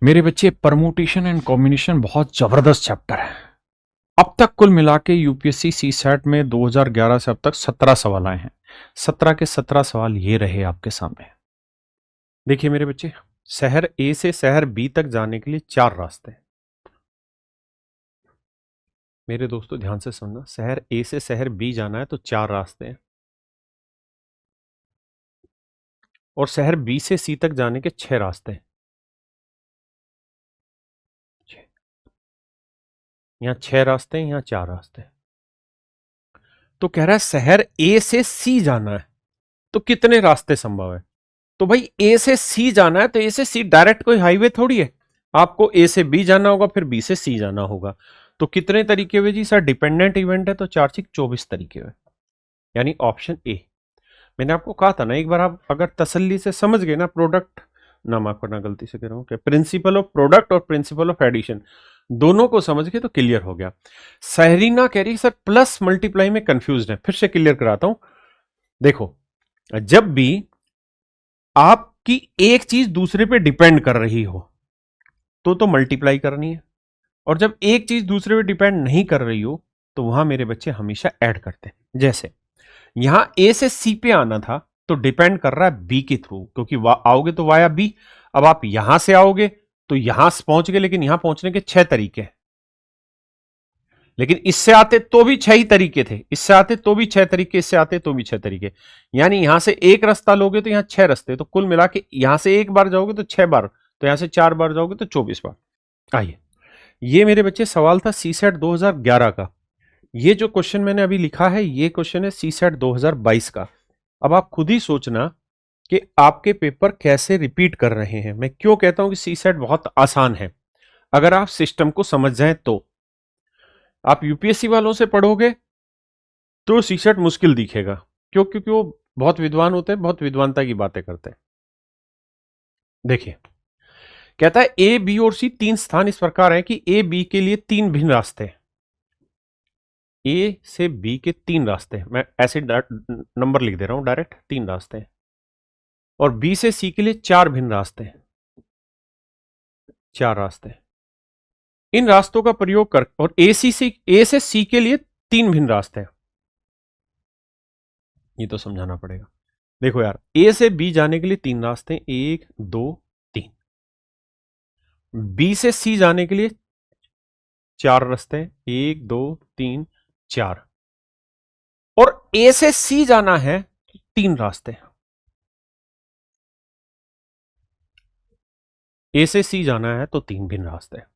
मेरे बच्चे, permutation and combination बहुत जबरदस्त चैप्टर है। अब तक कुल मिला के यूपीएससी सीसैट में 2011 से अब तक 17 सवाल आए हैं। 17 के 17 सवाल ये रहे आपके सामने। देखिए मेरे बच्चे, शहर ए से शहर बी तक जाने के लिए 4 रास्ते हैं। मेरे दोस्तों ध्यान से सुनना, शहर ए से शहर बी जाना है तो 4 रास्ते हैं, और शहर बी से सी तक जाने के 6 रास्ते हैं। यहाँ 6 रास्ते हैं, यहाँ 4 रास्ते हैं। तो कह रहा है शहर ए से सी जाना है तो कितने रास्ते संभव है। तो भाई ए से सी जाना है तो ए से सी डायरेक्ट कोई हाईवे थोड़ी है, आपको ए से बी जाना होगा, फिर बी से सी जाना होगा। तो कितने तरीके हुए जी? सर डिपेंडेंट इवेंट है तो 4 6 24 तरीके हुए, यानी ऑप्शन ए। मैंने आपको कहा था ना, एक बार आप अगर तसल्ली से समझ गए ना, प्रोडक्ट ना, माफ करना गलती से कह रहा हूं, क्या प्रिंसिपल ऑफ प्रोडक्ट और प्रिंसिपल ऑफ एडिशन दोनों को समझ गए तो क्लियर हो गया। सहरीना कह रही सर प्लस मल्टीप्लाई में कंफ्यूज है, फिर से क्लियर कराता हूं। देखो, जब भी आपकी एक चीज दूसरे पे डिपेंड कर रही हो तो मल्टीप्लाई करनी है, और जब एक चीज दूसरे पे डिपेंड नहीं कर रही हो तो वहां मेरे बच्चे हमेशा ऐड करते हैं। जैसे यहां ए से सी पे आना था तो डिपेंड कर रहा है बी के थ्रू, क्योंकि आओगे तो वाया बी। अब आप यहां से आओगे तो यहां पहुंच गए, लेकिन यहां पहुंचने के 6 तरीके हैं, लेकिन इससे आते तो भी 6 ही तरीके थे, इससे आते तो भी 6 तरीके, इससे आते तो भी 6 तरीके। यानी यहां से एक रास्ता लोगे तो यहां 6 रास्ते, तो कुल मिला के यहां से एक बार जाओगे तो 6 बार, तो यहां से 4 बार जाओगे तो 24 बार। आइए, ये मेरे बच्चे सवाल था सीसेट 2011 का। ये जो क्वेश्चन मैंने अभी लिखा है ये क्वेश्चन है सीसेट 2022 का। अब आप खुद ही सोचना कि आपके पेपर कैसे रिपीट कर रहे हैं। मैं क्यों कहता हूं कि सीसेट बहुत आसान है, अगर आप सिस्टम को समझ जाएं तो। आप यूपीएससी वालों से पढ़ोगे तो सीसेट मुश्किल दिखेगा, क्यों? क्योंकि वो बहुत विद्वान होते हैं, बहुत विद्वानता की बातें करते हैं। देखिए, कहता है ए बी और सी 3 स्थान इस प्रकार हैं कि ए बी के लिए 3 भिन्न रास्ते हैं। ए से बी के 3 रास्ते हैं, मैं ऐसे नंबर लिख दे रहा हूं डायरेक्ट, 3 रास्ते हैं। और बी से सी के लिए 4 भिन्न रास्ते हैं, 4 रास्ते हैं। इन रास्तों का प्रयोग कर, और ए से सी के लिए 3 भिन्न रास्ते हैं। ये तो समझाना पड़ेगा। देखो यार, ए से बी जाने के लिए 3 रास्ते हैं, 1 2 3। बी से सी जाने के लिए 4 रास्ते हैं, 1 2 3 4। और ए से सी जाना है 3 रास्ते हैं। ए से सी जाना है तो 3 भिन्न रास्ते हैं।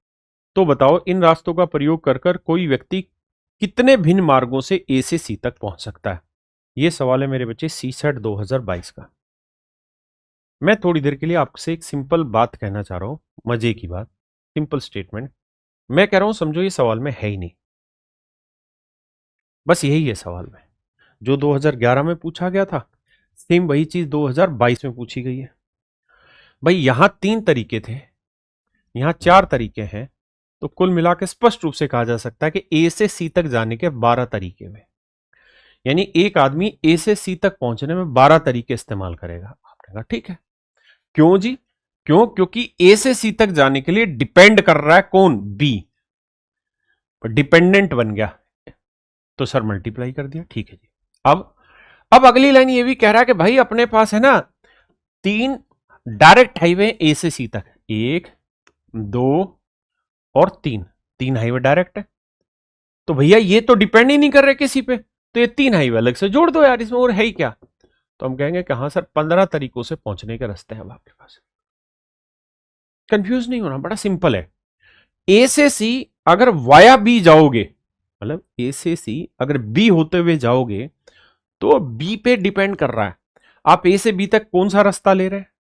तो बताओ, इन रास्तों का प्रयोग कर कर कोई व्यक्ति कितने भिन्न मार्गों से ए से सी तक पहुंच सकता है? यह सवाल है मेरे बच्चे सीसेट 2022 का। मैं थोड़ी देर के लिए आपसे एक सिंपल बात कहना चाह रहा हूं, मजे की बात, सिंपल स्टेटमेंट। मैं कह रहा हूं समझो ये सवाल में है ही नहीं, बस यही है सवाल में। जो 2011 में पूछा गया था सेम वही चीज 2022 में पूछी गई है। भाई यहां 3 तरीके थे, यहां 4 तरीके हैं, तो कुल मिलाकर स्पष्ट रूप से कहा जा सकता है कि ए से सी तक जाने के 12 तरीके हुए। यानी एक आदमी ए से सी तक पहुंचने में 12 तरीके इस्तेमाल करेगा। आपने कहा ठीक है, क्यों जी? क्यों? क्योंकि ए से सी तक जाने के लिए डिपेंड कर रहा है कौन? बी, डिपेंडेंट बन गया तो सर मल्टीप्लाई कर दिया। ठीक है जी। अब अगली लाइन ये भी कह रहा है कि भाई अपने पास है ना 3 डायरेक्ट हाईवे ए से सी तक, 1 2 और 3, 3 हाईवे डायरेक्ट है। तो भैया ये तो डिपेंड ही नहीं कर रहे किसी पे, तो ये 3 हाईवे अलग से जोड़ दो यार, इसमें और है ही क्या? तो हम कहेंगे कि हाँ सर 15 तरीकों से पहुंचने के रास्ते हैं अब आपके पास। कंफ्यूज नहीं होना, बड़ा सिंपल है। ए से सी अगर वाया बी जाओगे, मतलब ए से सी अगर बी होते हुए जाओगे तो बी पे डिपेंड कर रहा है आप ए से बी तक कौन सा रास्ता ले रहे हैं,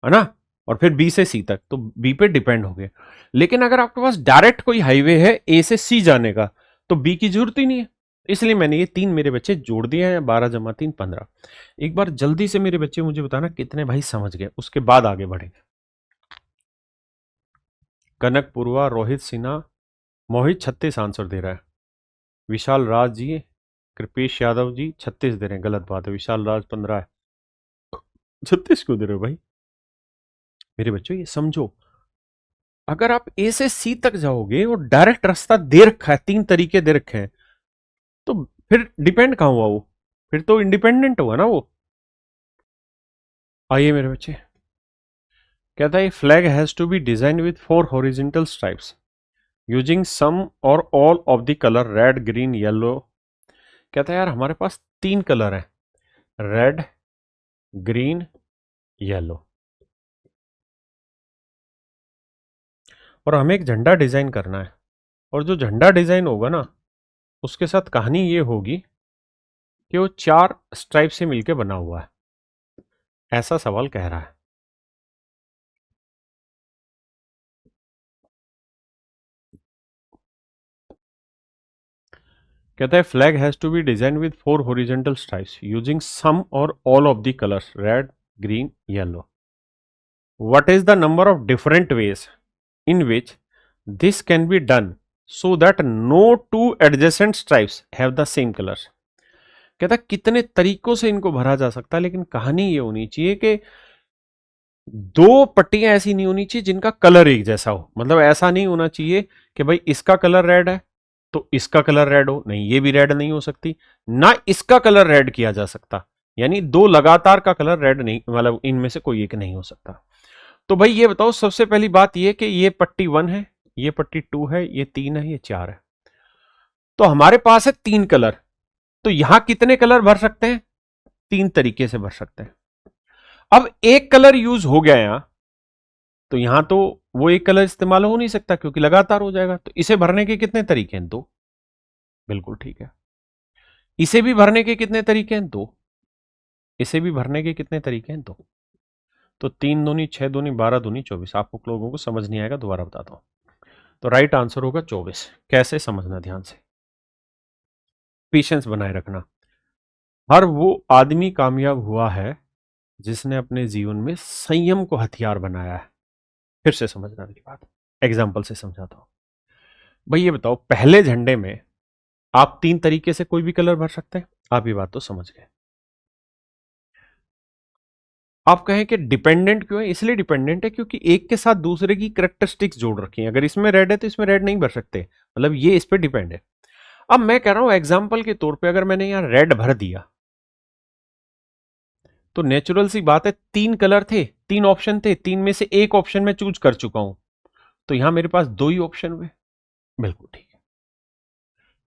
है ना? और फिर बी से सी तक, तो बी पे डिपेंड हो गए। लेकिन अगर आपके पास डायरेक्ट कोई हाईवे है ए से सी जाने का तो बी की जरूरत ही नहीं है। इसलिए मैंने ये 3 मेरे बच्चे जोड़ दिए हैं, 12 जमा 3 15। एक बार जल्दी से मेरे बच्चे मुझे बताना कितने भाई समझ गए, उसके बाद आगे बढ़ेंगे। कनक पुरवा, रोहित सिन्हा, मोहित 36 आंसर दे रहा है। विशाल राज जी, कृपेश यादव जी 36 दे रहे हैं, गलत बात है, विशाल राज 15 है। 36 क्यों दे रहे हो भाई? मेरे बच्चों ये समझो, अगर आप ए से सी तक जाओगे और डायरेक्ट रास्ता दे रखा है, 3 तरीके दे रखे हैं, तो फिर डिपेंड कहां हुआ वो? फिर तो इंडिपेंडेंट हुआ ना वो। आइए मेरे बच्चे, कहता है flag has to be design with 4 horizontal stripes using some or all of the colour red green yellow. कहता है यार हमारे पास 3 कलर हैं, रेड ग्रीन येलो, और हमें एक झंडा डिजाइन करना है। और जो झंडा डिजाइन होगा ना, उसके साथ कहानी ये होगी कि वो 4 स्ट्राइप से मिलकर बना हुआ है, ऐसा सवाल कह रहा है। कहता है flag has to be design with 4 horizontal stripes using some or all of the colours red green yellow. What is the number of different ways in which this can be done so that no 2 adjacent stripes have the same colours. कहता है कितने तरीकों से इनको भरा जा सकता है, लेकिन कहानी ये होनी चाहिए कि 2 पट्टियां ऐसी नहीं होनी चाहिए जिनका कलर एक जैसा हो। मतलब ऐसा नहीं होना चाहिए कि भाई इसका कलर रेड है तो इसका कलर रेड हो, नहीं ये भी रेड नहीं हो सकती, ना इसका कलर रेड किया जा सकता, यानी 2 लगातार का कलर रेड नहीं, मतलब इनमें से कोई एक नहीं हो सकता। तो भाई ये बताओ, सबसे पहली बात ये कि ये पट्टी 1 है, ये पट्टी 2 है, ये 3 है, ये 4 है, तो हमारे पास है 3 कलर। तो यहां कितने कलर भर सकते हैं? 3 तरीके से भर सकते हैं। अब एक कलर यूज हो गया यहां, तो यहां तो वो एक कलर इस्तेमाल हो नहीं सकता क्योंकि लगातार हो जाएगा। तो इसे भरने के कितने तरीके हैं? 2। बिल्कुल ठीक है। इसे भी भरने के कितने तरीके हैं? 2। इसे भी भरने के कितने तरीके हैं? 2। तो 3 दूनी 6 दूनी 12 दूनी 24। आप लोगों को समझ नहीं आएगा, दोबारा बताता हूं। तो राइट आंसर होगा 24। कैसे समझना ध्यान से, पेशेंस बनाए रखना। हर वो आदमी कामयाब हुआ है जिसने अपने जीवन में संयम को हथियार बनाया है। फिर से समझना मेरी बात, एग्जाम्पल से समझाता हूं। भाई ये बताओ, पहले झंडे में आप 3 तरीके से कोई भी कलर भर सकते हैं। आप ये बात तो समझ गए। आप कहें कि डिपेंडेंट क्यों है? इसलिए डिपेंडेंट है क्योंकि एक के साथ दूसरे की कैरेक्टरिस्टिक्स जोड़ रखी हैं। अगर इसमें रेड है तो इसमें रेड नहीं भर सकते, मतलब ये इस पे डिपेंड है। अब मैं कह रहा हूं एग्जाम्पल के तौर पे, अगर मैंने यहां रेड भर दिया तो नेचुरल सी बात है, 3 कलर थे, 3 ऑप्शन थे, 3 में से एक ऑप्शन में चूज कर चुका हूं, तो यहां मेरे पास 2 ही ऑप्शन हुए। बिल्कुल ठीक है।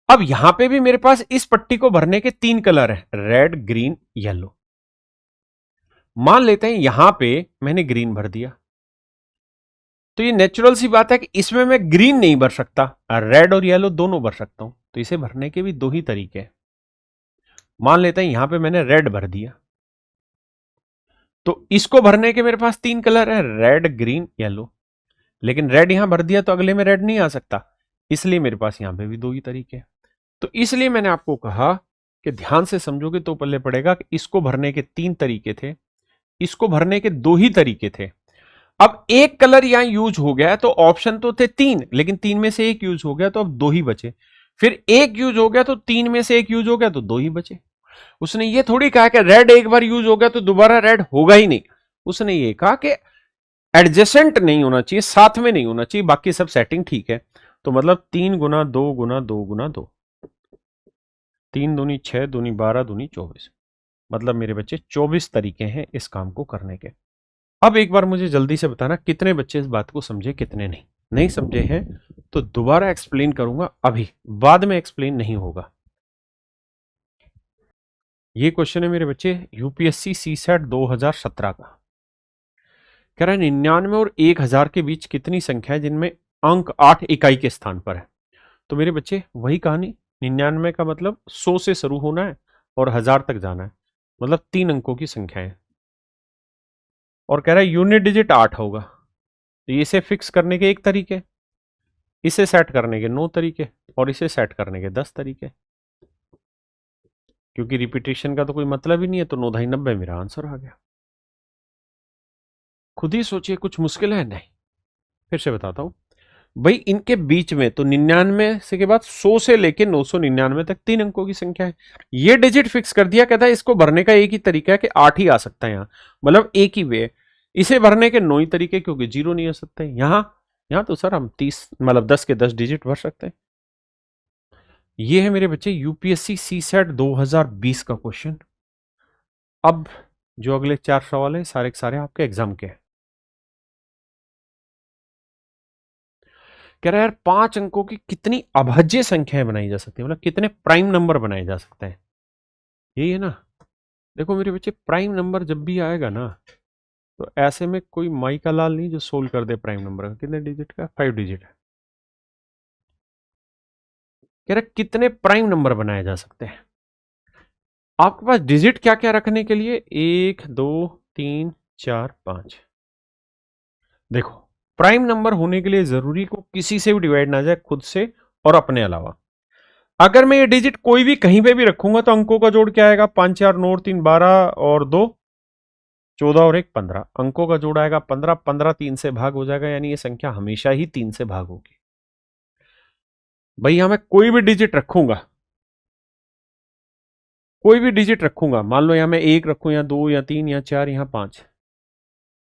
अब यहां पे भी मेरे पास इस पट्टी को भरने के 3 कलर हैं, रेड ग्रीन येलो। मान लेते हैं यहां पे मैंने ग्रीन भर दिया, तो ये नेचुरल सी बात है कि इसमें मैं ग्रीन नहीं भर सकता, रेड और येलो दोनों भर सकता हूं। तो इसे भरने के भी 2 ही तरीके हैं। मान लेते हैं यहां पे मैंने रेड भर दिया, तो इसको भरने के मेरे पास 3 कलर है, रेड ग्रीन येलो। लेकिन रेड यहां भर दिया तो अगले में रेड नहीं आ सकता, इसलिए मेरे पास यहां पे भी 2 ही तरीके हैं। तो इसलिए मैंने आपको कहा कि ध्यान से समझोगे तो पल्ले पड़ेगा कि इसको भरने के 3 तरीके थे, इसको भरने के 2 ही तरीके थे। अब एक कलर यहां यूज हो गया तो ऑप्शन तो थे 3, लेकिन 3 में से एक यूज हो गया तो अब 2 ही बचे। फिर एक यूज हो गया तो 3 में से एक यूज हो गया तो 2 ही बचे। उसने ये थोड़ी कहा कि रेड एक बार यूज हो गया तो दोबारा रेड होगा ही नहीं। उसने ये कहा कि एडजेसेंट नहीं होना चाहिए, साथ में नहीं होना चाहिए, बाकी सब सेटिंग ठीक है। तो मतलब 3 गुना 2 गुना 2 गुना 2, 3 दूनी 6 दूनी 12 दूनी 24, मतलब मेरे बच्चे 24 तरीके हैं इस काम को करने के। अब एक बार मुझे जल्दी से बताना कितने बच्चे इस बात को समझे, कितने नहीं। नहीं समझे हैं तो दोबारा एक्सप्लेन करूंगा, अभी बाद में एक्सप्लेन नहीं होगा। ये क्वेश्चन है मेरे बच्चे यूपीएससी सीसैट 2017 का। कह रहा है 99 और 1000 के बीच कितनी संख्या है जिनमें अंक 8 इकाई के स्थान पर है। तो मेरे बच्चे वही कहानी, 99 का मतलब 100 से शुरू होना है और 1000 तक जाना है, मतलब 3 अंकों की संख्या है। और कह रहा है यूनिट डिजिट 8 होगा। तो इसे फिक्स करने के 1 तरीके, इसे सेट करने के 9 तरीके, और इसे सेट करने के 10 तरीके। क्योंकि रिपीटेशन का तो कोई मतलब ही नहीं है, तो 9 ढाई 90 मेरा आंसर आ गया। खुद ही सोचिए, कुछ मुश्किल है? नहीं। फिर से बताता हूं भाई, इनके बीच में तो 99 से के बाद 100 से लेके 999 तक 3 अंकों की संख्या है। ये डिजिट फिक्स कर दिया, कहता है इसको भरने का एक ही तरीका है कि 8 ही आ सकता है यहां, मतलब एक ही वे। इसे भरने के 9 ही तरीके, क्योंकि 0 नहीं आ सकते। यहां यहां तो सर हम 30 मतलब 10 के 10 डिजिट भर सकते हैं। ये है मेरे बच्चे यूपीएससी सीसेट 2020 का क्वेश्चन। अब जो अगले 4 सवाल हैं सारे के सारे आपके एग्जाम के हैं। कह रहा है यार 5 अंकों की कितनी अभाज्य संख्याएं बनाई जा सकती है, मतलब कितने प्राइम नंबर बनाए जा सकते हैं, यही है ना। देखो मेरे बच्चे प्राइम नंबर जब भी आएगा ना, तो ऐसे में कोई माई का लाल नहीं जो सोल्व कर दे प्राइम नंबर का। कितने डिजिट का? 5 डिजिट है। कह रहा कितने प्राइम नंबर बनाए जा सकते हैं। आपके पास डिजिट क्या क्या रखने के लिए? 1 2 3 4 5। देखो प्राइम नंबर होने के लिए जरूरी को किसी से भी डिवाइड ना जाए, खुद से और अपने अलावा। अगर मैं ये डिजिट कोई भी कहीं पे भी रखूंगा तो अंकों का जोड़ क्या आएगा? 5 4 9 3 12 और 2 14 और 1 15। अंकों का जोड़ आएगा 15। 15 3 से भाग हो जाएगा, यानी ये संख्या हमेशा ही 3 से भाग होगी। भाई यहां मैं कोई भी डिजिट रखूंगा, कोई भी डिजिट रखूंगा, मान लो यहां मैं 1 रखूं या 2 या 3 या 4 यहां 5,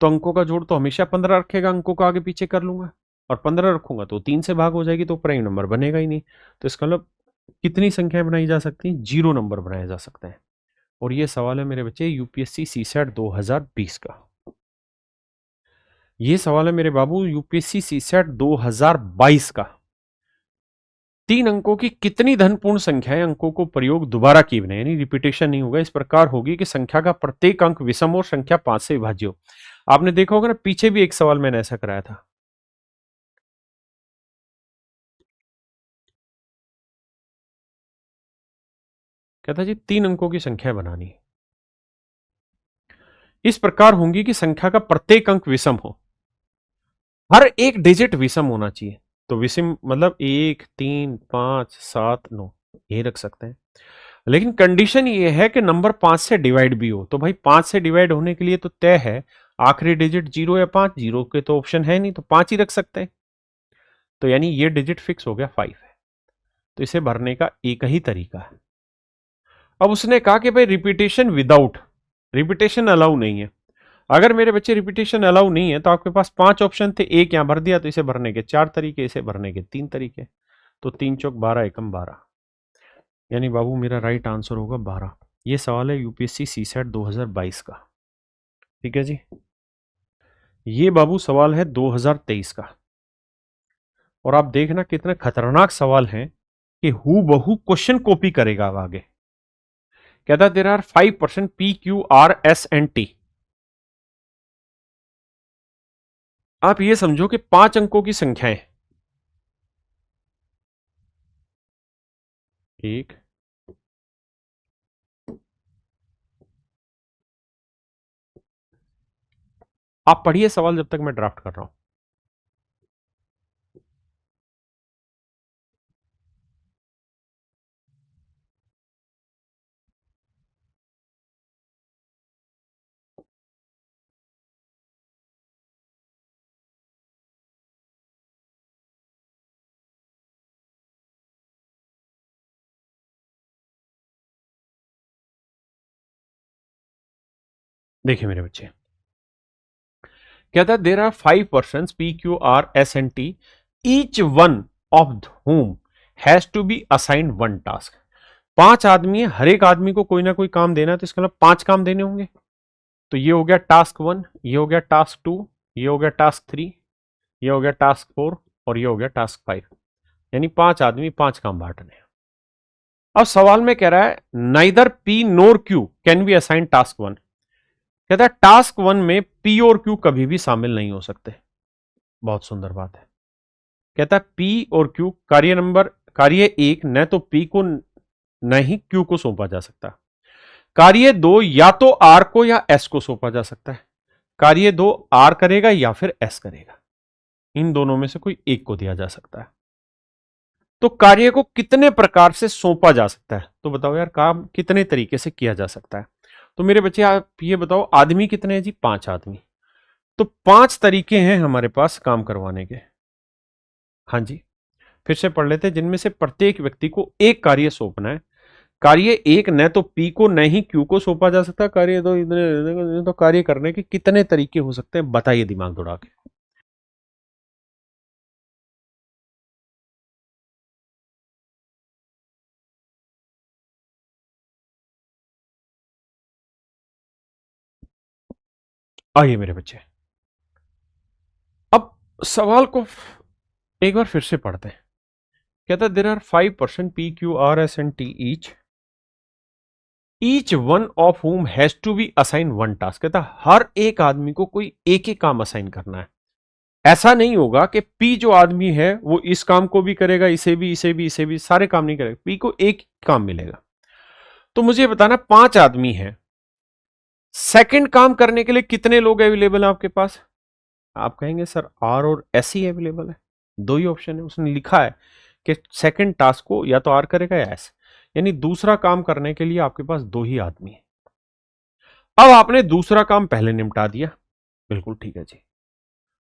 तो अंकों का जोड़ तो हमेशा 15 रखेगा। अंकों का आगे पीछे कर लूंगा और 15 रखूंगा तो 3 से भाग हो जाएगी, तो प्राइम नंबर बनेगा ही नहीं। तो इसका मतलब कितनी संख्याएं बनाई जा सकती हैं? 0 नंबर बनाए जा सकते हैं। और ये सवाल है मेरे बच्चे यूपीएससी सीसेट 2020 का। ये सवाल है मेरे बाबू यूपीएससी सीसेट 2022 का। 3 अंकों की कितनी धनपूर्ण संख्याएं अंकों को प्रयोग दोबारा किए बिना, यानी रिपीटेशन नहीं होगा, इस प्रकार होगी कि संख्या का प्रत्येक अंक विषम और संख्या 5 से विभाज्य हो। आपने देखा होगा ना, पीछे भी एक सवाल मैंने ऐसा कराया था। कहता जी 3 अंकों की संख्या बनानी है, इस प्रकार होंगी कि संख्या का प्रत्येक अंक विषम हो, हर एक डिजिट विषम होना चाहिए। तो विषम मतलब 1 3 5 7 9 ये रख सकते हैं। लेकिन कंडीशन ये है कि नंबर 5 से डिवाइड भी हो। तो भाई 5 से डिवाइड होने के लिए तो तय है आखिरी डिजिट 0 या 5। 0 के तो ऑप्शन है नहीं, तो 5 ही रख सकते हैं। तो यानी ये डिजिट फिक्स हो गया 5 है। तो इसे भरने का एक ही तरीका है। अब उसने कहा कि भाई रिपीटेशन विदाउट, रिपीटेशन अलाउ नहीं है। अगर मेरे बच्चे रिपीटेशन अलाउ नहीं है तो आपके पास 5 ऑप्शन थे, एक यहां भर दिया, तो इसे भरने के 4 तरीके, इसे भरने के 3 तरीके। तो 3 चौक 12 एकम 12, यानी बाबू मेरा राइट आंसर होगा 12। ये सवाल है यूपीएससी सीसेट 2022 का। ठीक है जी। ये बाबू सवाल है 2023 का। और आप देखना कितने खतरनाक सवाल हैं कि हु बहु क्वेश्चन कॉपी करेगा अब आगे। कहता there are 5% P Q R S and T. आप ये समझो कि 5 अंकों की संख्याएं, 1 आप पढ़िए सवाल जब तक मैं ड्राफ्ट कर रहा हूं। देखिए मेरे बच्चे, कहता है there are 5% P Q R S and T, each one of whom has to be assigned one task. 5 आदमी है, हर एक आदमी को कोई ना कोई काम देना है, तो इसका मतलब 5 काम देने होंगे। तो ये हो गया टास्क 1, ये हो गया टास्क 2, ये हो गया टास्क 3, ये हो गया टास्क 4 और ये हो गया टास्क 5। यानी 5 आदमी 5 काम बांटने हैं। अब सवाल में कह रहा है neither P NOR Q can be assign task 1। कहता है टास्क 1 में पी और क्यू कभी भी शामिल नहीं हो सकते। बहुत सुंदर बात है। कहता है पी और क्यू कार्य 1 न तो पी को न ही क्यू को सौंपा जा सकता। कार्य 2 या तो आर को या एस को सौंपा जा सकता है। कार्य 2 आर करेगा या फिर एस करेगा, इन दोनों में से कोई एक को दिया जा सकता है। तो कार्य को कितने प्रकार से सौंपा जा सकता है? तो बताओ यार काम कितने तरीके से किया जा सकता है? तो मेरे बच्चे आप ये बताओ आदमी कितने हैं जी? 5 आदमी। तो 5 तरीके हैं हमारे पास काम करवाने के। हाँ जी, फिर से पढ़ लेते हैं। जिनमें से प्रत्येक व्यक्ति को एक कार्य सौंपना है। कार्य 1 न तो पी को न ही क्यू को सौंपा जा सकता। कार्य 2 इतने, तो कार्य करने के कितने तरीके हो सकते हैं बताइए दिमाग दौड़ा के। आइए मेरे बच्चे, अब सवाल को एक बार फिर से पढ़ते हैं। कहता है there are 5% P Q R S and T each one of whom has to be assign one task. कहता है हर एक आदमी को कोई एक ही काम असाइन करना है। ऐसा नहीं होगा कि पी जो आदमी है वो इस काम को भी करेगा, इसे भी, इसे भी, इसे भी, सारे काम नहीं करेगा, पी को एक काम मिलेगा। तो मुझे बताना 5 आदमी है, सेकंड काम करने के लिए कितने लोग अवेलेबल हैं आपके पास? आप कहेंगे सर आर और एस ही अवेलेबल है, दो ही ऑप्शन है। उसने लिखा है कि सेकंड टास्क को या तो आर करेगा या एस, यानी दूसरा काम करने के लिए आपके पास दो ही आदमी है। अब आपने दूसरा काम पहले निपटा दिया, बिल्कुल ठीक है जी।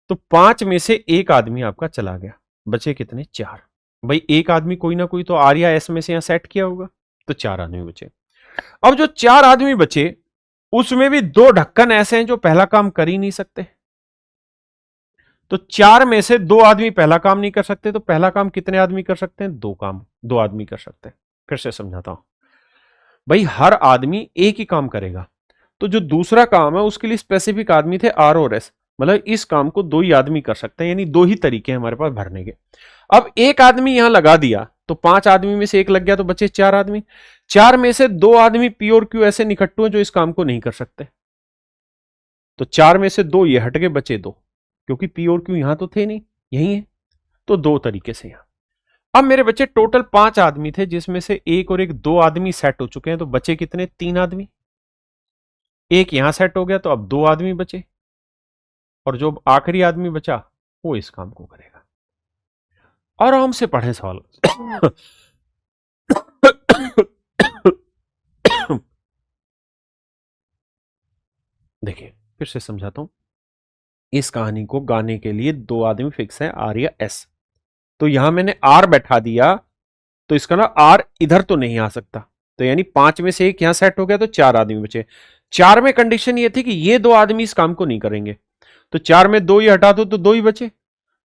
तो 5 में से एक आदमी आपका चला गया, बचे कितने? 4। भाई एक आदमी कोई ना कोई तो आर या एस में से यहां सेट किया होगा, तो 4 आदमी बचे। अब जो 4 आदमी बचे उसमें भी 2 ढक्कन ऐसे हैं जो पहला काम कर ही नहीं सकते। तो 4 में से 2 आदमी पहला काम नहीं कर सकते, तो पहला काम कितने आदमी कर सकते हैं? 2 काम 2 आदमी कर सकते हैं। फिर से समझाता हूं, भाई हर आदमी एक ही काम करेगा, तो जो दूसरा काम है उसके लिए स्पेसिफिक आदमी थे आर और एस, मतलब इस काम को 2 ही आदमी कर सकते हैं, यानी 2 ही तरीके हैं हमारे पास भरने के। अब एक आदमी यहां लगा दिया तो 5 आदमी में से एक लग गया, तो बचे 4 आदमी। 4 में से 2 आदमी पी और क्यू ऐसे निकट्टू हैं जो इस काम को नहीं कर सकते, तो 4 में से 2 ये हट के बचे 2, क्योंकि पी और क्यू यहां तो थे नहीं, यही है, तो 2 तरीके से यहां। अब मेरे बच्चे टोटल 5 आदमी थे, जिसमें से एक और एक 2 आदमी सेट हो चुके हैं, तो बचे कितने? 3 आदमी। एक यहां सेट हो गया तो अब 2 आदमी बचे, और जो आखिरी आदमी बचा वो इस काम को करेगा। आराम से पढ़ें सवाल। देखिए फिर से समझाता हूं, इस कहानी को गाने के लिए 2 आदमी फिक्स हैं, आर या एस। तो यहां मैंने आर बैठा दिया, तो इसका ना आर इधर तो नहीं आ सकता, तो यानी 5 में से एक यहां सेट हो गया, तो 4 आदमी बचे। 4 में कंडीशन ये थी कि ये 2 आदमी इस काम को नहीं करेंगे, तो 4 में 2 ही हटा दो तो 2 ही बचे।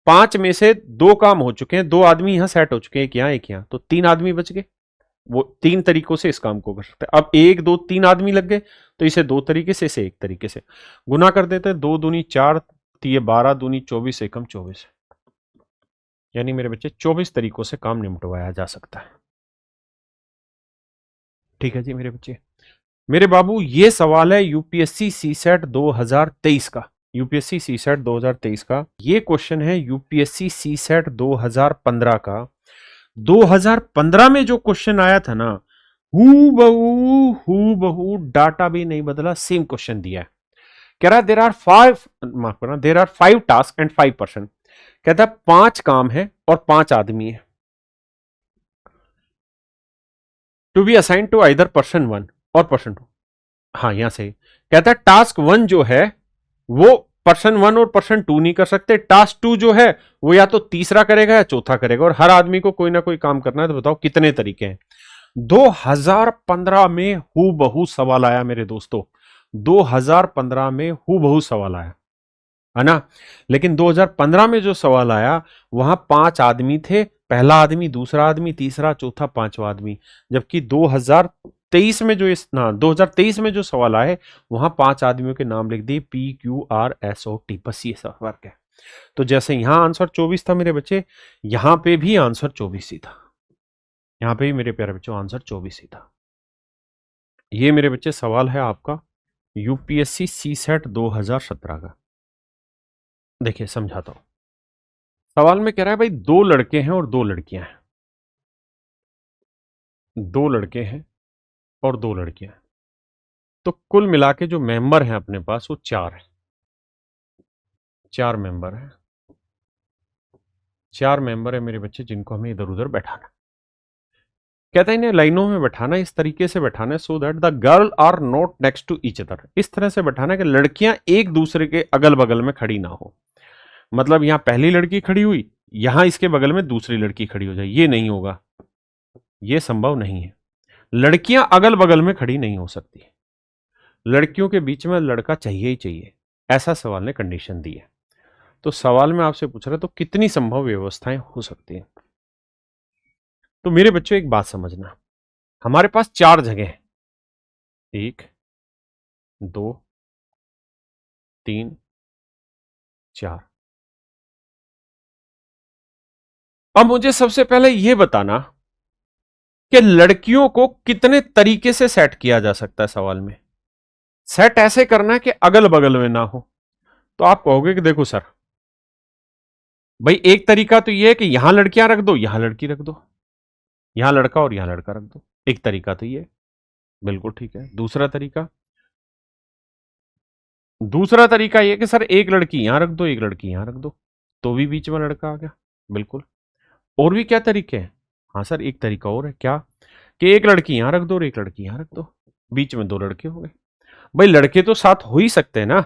5 में से 2 काम हो चुके हैं, 2 आदमी यहां सेट हो चुके हैं, एक यहां एक यहां, तो 3 आदमी बच गए। वो 3 तरीकों से इस काम को कर सकते हैं। अब 1 2 3 आदमी लग गए, तो इसे 2 तरीके से, इसे 1 तरीके से गुना कर देते हैं। 2 दूनी 4, ये 12 दूनी 24, एकम 24, यानी मेरे बच्चे 24 तरीकों से काम निपटवाया जा सकता है। ठीक है जी मेरे बच्चे। मेरे बाबू ये सवाल है यूपीएससी सीसेट 2023 का, यूपीएससी सीसेट 2023 का। ये क्वेश्चन है यूपीएससी सीसेट 2015 का। 2015 में जो क्वेश्चन आया था ना, हू बहू डाटा भी नहीं बदला, सेम क्वेश्चन दिया है। कह रहा है देर आर 5, माफ करना, देर आर 5 टास्क एंड 5%। कहता है 5 काम है और 5 आदमी है, to be assign to either person 1 और पर्सन 2। हाँ यहां से कहता है टास्क 1 जो है वो पर्सन 1 और पर्सन 2 नहीं कर सकते, टास्क 2 जो है वो या तो तीसरा करेगा या चौथा करेगा, और हर आदमी को कोई ना कोई काम करना है। तो बताओ कितने तरीके हैं? 2015 में हु बहु सवाल आया मेरे दोस्तों, 2015 में हु बहु सवाल आया है ना। लेकिन 2015 में जो सवाल आया वहां 5 आदमी थे, पहला आदमी, दूसरा आदमी, तीसरा, चौथा, पांचवा आदमी। जबकि 2023 में जो इस ना 2023 में जो सवाल आए वहां 5 आदमियों के नाम लिख दिए, P Q R S O T, बस ये सब फर्क है। तो जैसे यहां आंसर 24 था मेरे बच्चे, यहां पे भी आंसर 24 ही था, यहां पे भी मेरे प्यारे बच्चों आंसर 24 ही था। ये मेरे बच्चे सवाल है आपका यूपीएससी सी सेट 2017 का। देखिए समझाता हूं, सवाल में कह रहा है भाई 2 लड़के हैं और 2 लड़कियां हैं, 2 लड़के हैं और 2 लड़कियां हैं, तो कुल मिला के जो मेंबर हैं अपने पास वो 4 हैं, 4 मेंबर हैं, 4 मेंबर है मेरे बच्चे, जिनको हमें इधर उधर बैठाना। कहता है इन्हें लाइनों में बैठाना, इस तरीके से बैठाना so that the girl are not next to each other, इस तरह से बैठाना कि लड़कियां एक दूसरे के अगल बगल में खड़ी ना हो। मतलब यहां पहली लड़की खड़ी हुई, यहां इसके बगल में दूसरी लड़की खड़ी हो जाए, ये नहीं होगा, ये संभव नहीं है। लड़कियां अगल बगल में खड़ी नहीं हो सकती, लड़कियों के बीच में लड़का चाहिए ही चाहिए, ऐसा सवाल ने कंडीशन दी है। तो सवाल में आपसे पूछ रहा है तो कितनी संभव व्यवस्थाएं हो सकती हैं? तो मेरे बच्चों एक बात समझना, हमारे पास 4 जगह हैं, 1 2 3 4। अब मुझे सबसे पहले यह बताना कि लड़कियों को कितने तरीके से सेट किया जा सकता है। सवाल में सेट ऐसे करना है कि अगल बगल में ना हो। तो आप कहोगे कि देखो सर, भाई एक तरीका तो यह है कि यहां लड़कियां रख दो, यहां लड़की रख दो, यहां लड़का और यहां लड़का रख दो। एक तरीका तो यह, बिल्कुल ठीक है। दूसरा तरीका यह कि सर एक लड़की यहां रख दो, एक लड़की यहां रख दो, तो भी बीच में लड़का आ गया। बिल्कुल। और भी क्या तरीके हैं? हाँ सर, एक तरीका और है। क्या? कि एक लड़की यहां रख दो और एक लड़की यहां रख दो, बीच में दो लड़के हो गए। भाई लड़के तो साथ हो ही सकते हैं ना।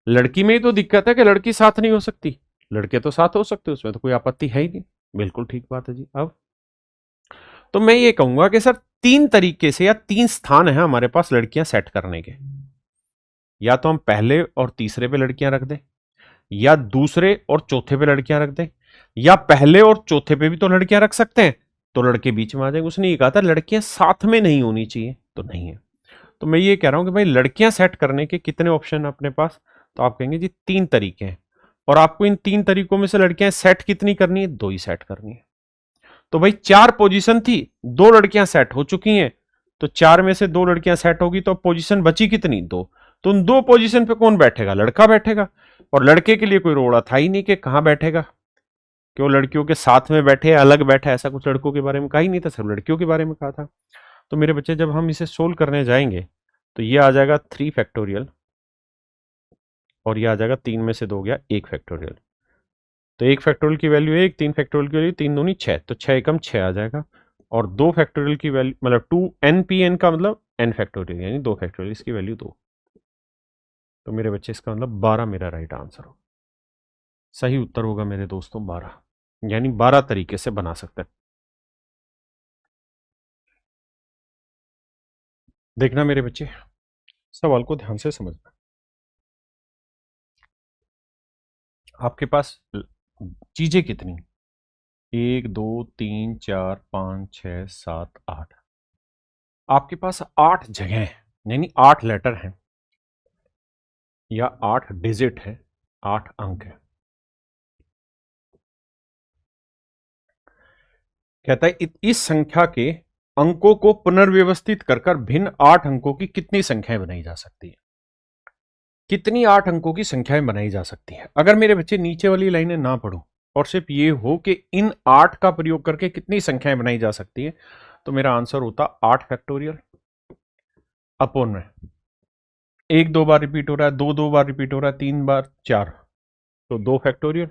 लड़की में ही तो दिक्कत है कि लड़की साथ नहीं हो सकती। लड़के तो साथ हो सकते, उसमें तो कोई आपत्ति है ही नहीं। बिल्कुल ठीक बात है जी। अब तो मैं ये कहूंगा कि सर तीन तरीके से या तीन स्थान है हमारे पास लड़कियां सेट करने के। या तो हम पहले और तीसरे पे लड़कियां रख दें, या दूसरे और चौथे पे लड़कियां रख दें, या पहले और चौथे पे भी तो लड़कियां रख सकते हैं, तो लड़के बीच में आ जाएंगे। उसने ये कहा था लड़कियां साथ में नहीं होनी चाहिए, तो नहीं है। तो मैं ये कह रहा हूं कि भाई लड़कियां सेट करने के कितने ऑप्शन है अपने पास? तो आप कहेंगे जी तीन तरीके हैं। और आपको इन तीन तरीकों में से लड़कियां सेट कितनी करनी है? दो ही सेट करनी है। तो भाई चार पोजीशन थी, दो लड़कियां सेट हो चुकी हैं, तो चार में से दो लड़कियां सेट होगी, तो पोजीशन बची कितनी? दो। तो उन दो पोजीशन पे कौन बैठेगा? लड़का बैठेगा। और लड़के के लिए कोई रोड़ा था ही नहीं कि कहां बैठेगा, कि वो लड़कियों के साथ में बैठे अलग बैठे, ऐसा कुछ लड़कों के बारे में कहा ही नहीं था, सिर्फ लड़कियों के बारे में कहा था। तो मेरे बच्चे जब हम इसे सोल्व करने जाएंगे तो ये आ जाएगा 3 फैक्टोरियल, और ये आ जाएगा 3 में से 2 गया 1 फैक्टोरियल। तो 1 फैक्टोरियल की वैल्यू 1, 3 फैक्टोरियल की वैल्यू 3 दूनी 6, तो 6 एकम 6 आ जाएगा। और 2 फैक्टोरियल की वैल्यू मतलब 2 एन पी एन का मतलब एन फैक्टोरियल, यानी 2 फैक्टोरियल, इसकी वैल्यू 2। तो मेरे बच्चे इसका मतलब 12 मेरा राइट आंसर हो। सही उत्तर होगा मेरे दोस्तों 12, यानी 12 तरीके से बना सकते हैं। देखना मेरे बच्चे, सवाल को ध्यान से समझना। आपके पास चीजें कितनी? 1 2 3 4 5 6 7 8। आपके पास 8 जगह हैं, यानी 8 लेटर हैं, या 8 डिजिट है, 8 अंक है। कहता है इस संख्या के अंकों को पुनर्व्यवस्थित कर भिन्न 8 अंकों की कितनी संख्याएं बनाई जा सकती है? कितनी 8 अंकों की संख्याएं बनाई जा सकती है? अगर मेरे बच्चे नीचे वाली लाइनें ना पढ़ो और सिर्फ ये हो कि इन 8 का प्रयोग करके कितनी संख्याएं बनाई जा सकती है, तो मेरा आंसर होता 8 फैक्टोरियल अपॉन में 1 2 बार रिपीट हो रहा है, 2 2 बार रिपीट हो रहा है, 3 बार 4, तो 2 फैक्टोरियल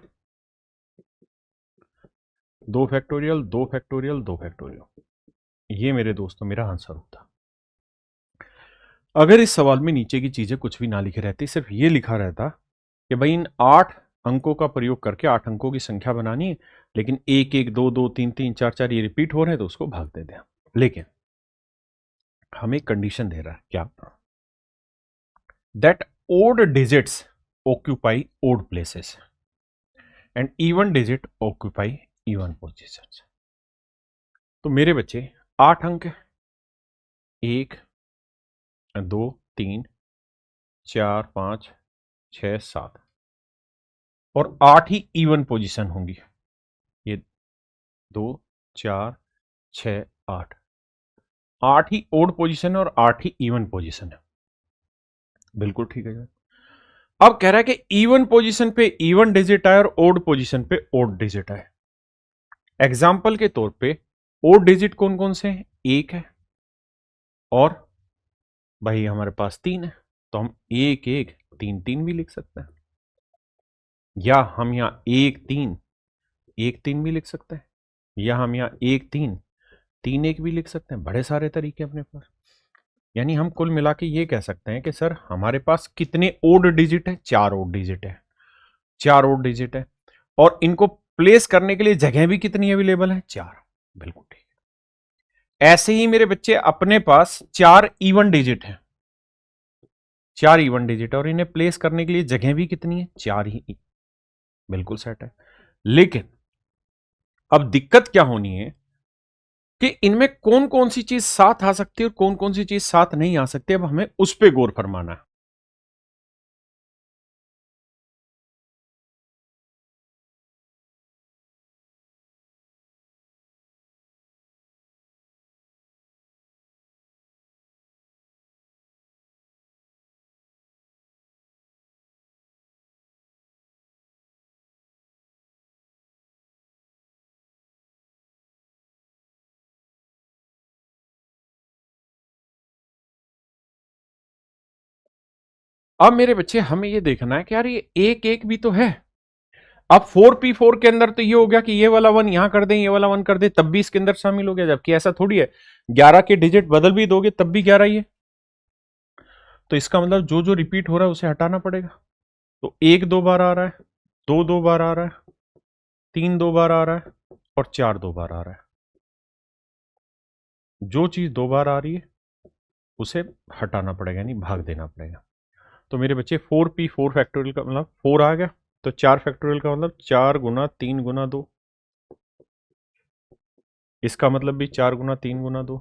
2 फैक्टोरियल 2 फैक्टोरियल 2 फैक्टोरियल। ये मेरे दोस्तों मेरा आंसर होता। अगर इस सवाल में नीचे की चीजें कुछ भी ना लिखे रहती, सिर्फ ये लिखा रहता कि भाई इन 8 अंकों का प्रयोग करके 8 अंकों की संख्या बनानी है, लेकिन 1 1 2 2 3 3 4 4 ये रिपीट हो रहे हैं, तो उसको भाग देते हैं। लेकिन हमें कंडीशन दे रहा है क्या? That odd digits occupy odd places and even digit occupy even position. तो मेरे बच्चे 8 अंक, 1 2 3 4 5 6 7, और 8 ही इवन पोजीशन होंगी। ये 2 4 6 8, 8 ही ओड पोजीशन है और 8 ही इवन पोजीशन है। बिल्कुल ठीक है। अब कह रहा है कि इवन पोजीशन पे इवन डिजिट आए और ओड पोजीशन पे ओड डिजिट आए। एग्जाम्पल के तौर पे ओड डिजिट कौन कौन से हैं? 1 है, और भाई हमारे पास 3 है, तो हम 1 1 3 3 भी लिख सकते हैं, या हम यहां 1 3 1 3 भी लिख सकते हैं, या हम यहां 1 3 3 1 भी लिख सकते हैं। बड़े सारे तरीके अपने पास। यानी हम कुल मिला के ये कह सकते हैं कि सर हमारे पास कितने ओड डिजिट है? 4 ओड डिजिट है, 4 ओड डिजिट है। और इनको प्लेस करने के लिए जगह भी कितनी अवेलेबल है? 4। बिल्कुल ठीक है। ऐसे ही मेरे बच्चे अपने पास 4 इवन डिजिट है, 4 इवन डिजिट, और इन्हें प्लेस करने के लिए जगह भी कितनी है? 4 ही। बिल्कुल सेट है। लेकिन अब दिक्कत क्या होनी है कि इनमें कौन कौन सी चीज साथ आ सकती है और कौन कौन सी चीज साथ नहीं आ सकती। अब हमें उस पर गौर फरमाना है। अब मेरे बच्चे हमें ये देखना है कि यार ये एक एक भी तो है। अब 4p4 के अंदर तो ये हो गया कि ये वाला वन यहां कर दें, ये वाला वन कर दें, तब भी इसके अंदर शामिल हो गया, जबकि ऐसा थोड़ी है। 11 के डिजिट बदल भी दोगे तब भी 11 ही है। तो इसका मतलब जो जो रिपीट हो रहा है उसे हटाना पड़ेगा। तो एक दो बार आ रहा है, दो दो बार आ रहा है, तीन दो बार आ रहा है और चार दो बार आ रहा है। जो चीज दो बार आ रही है उसे हटाना पड़ेगा, यानी भाग देना पड़ेगा। तो मेरे बच्चे 4p4 फैक्टोरियल का मतलब 4 आ गया, तो 4 फैक्टोरियल का मतलब 4 गुना 3 गुना 2, इसका मतलब भी 4 गुना 3 गुना 2,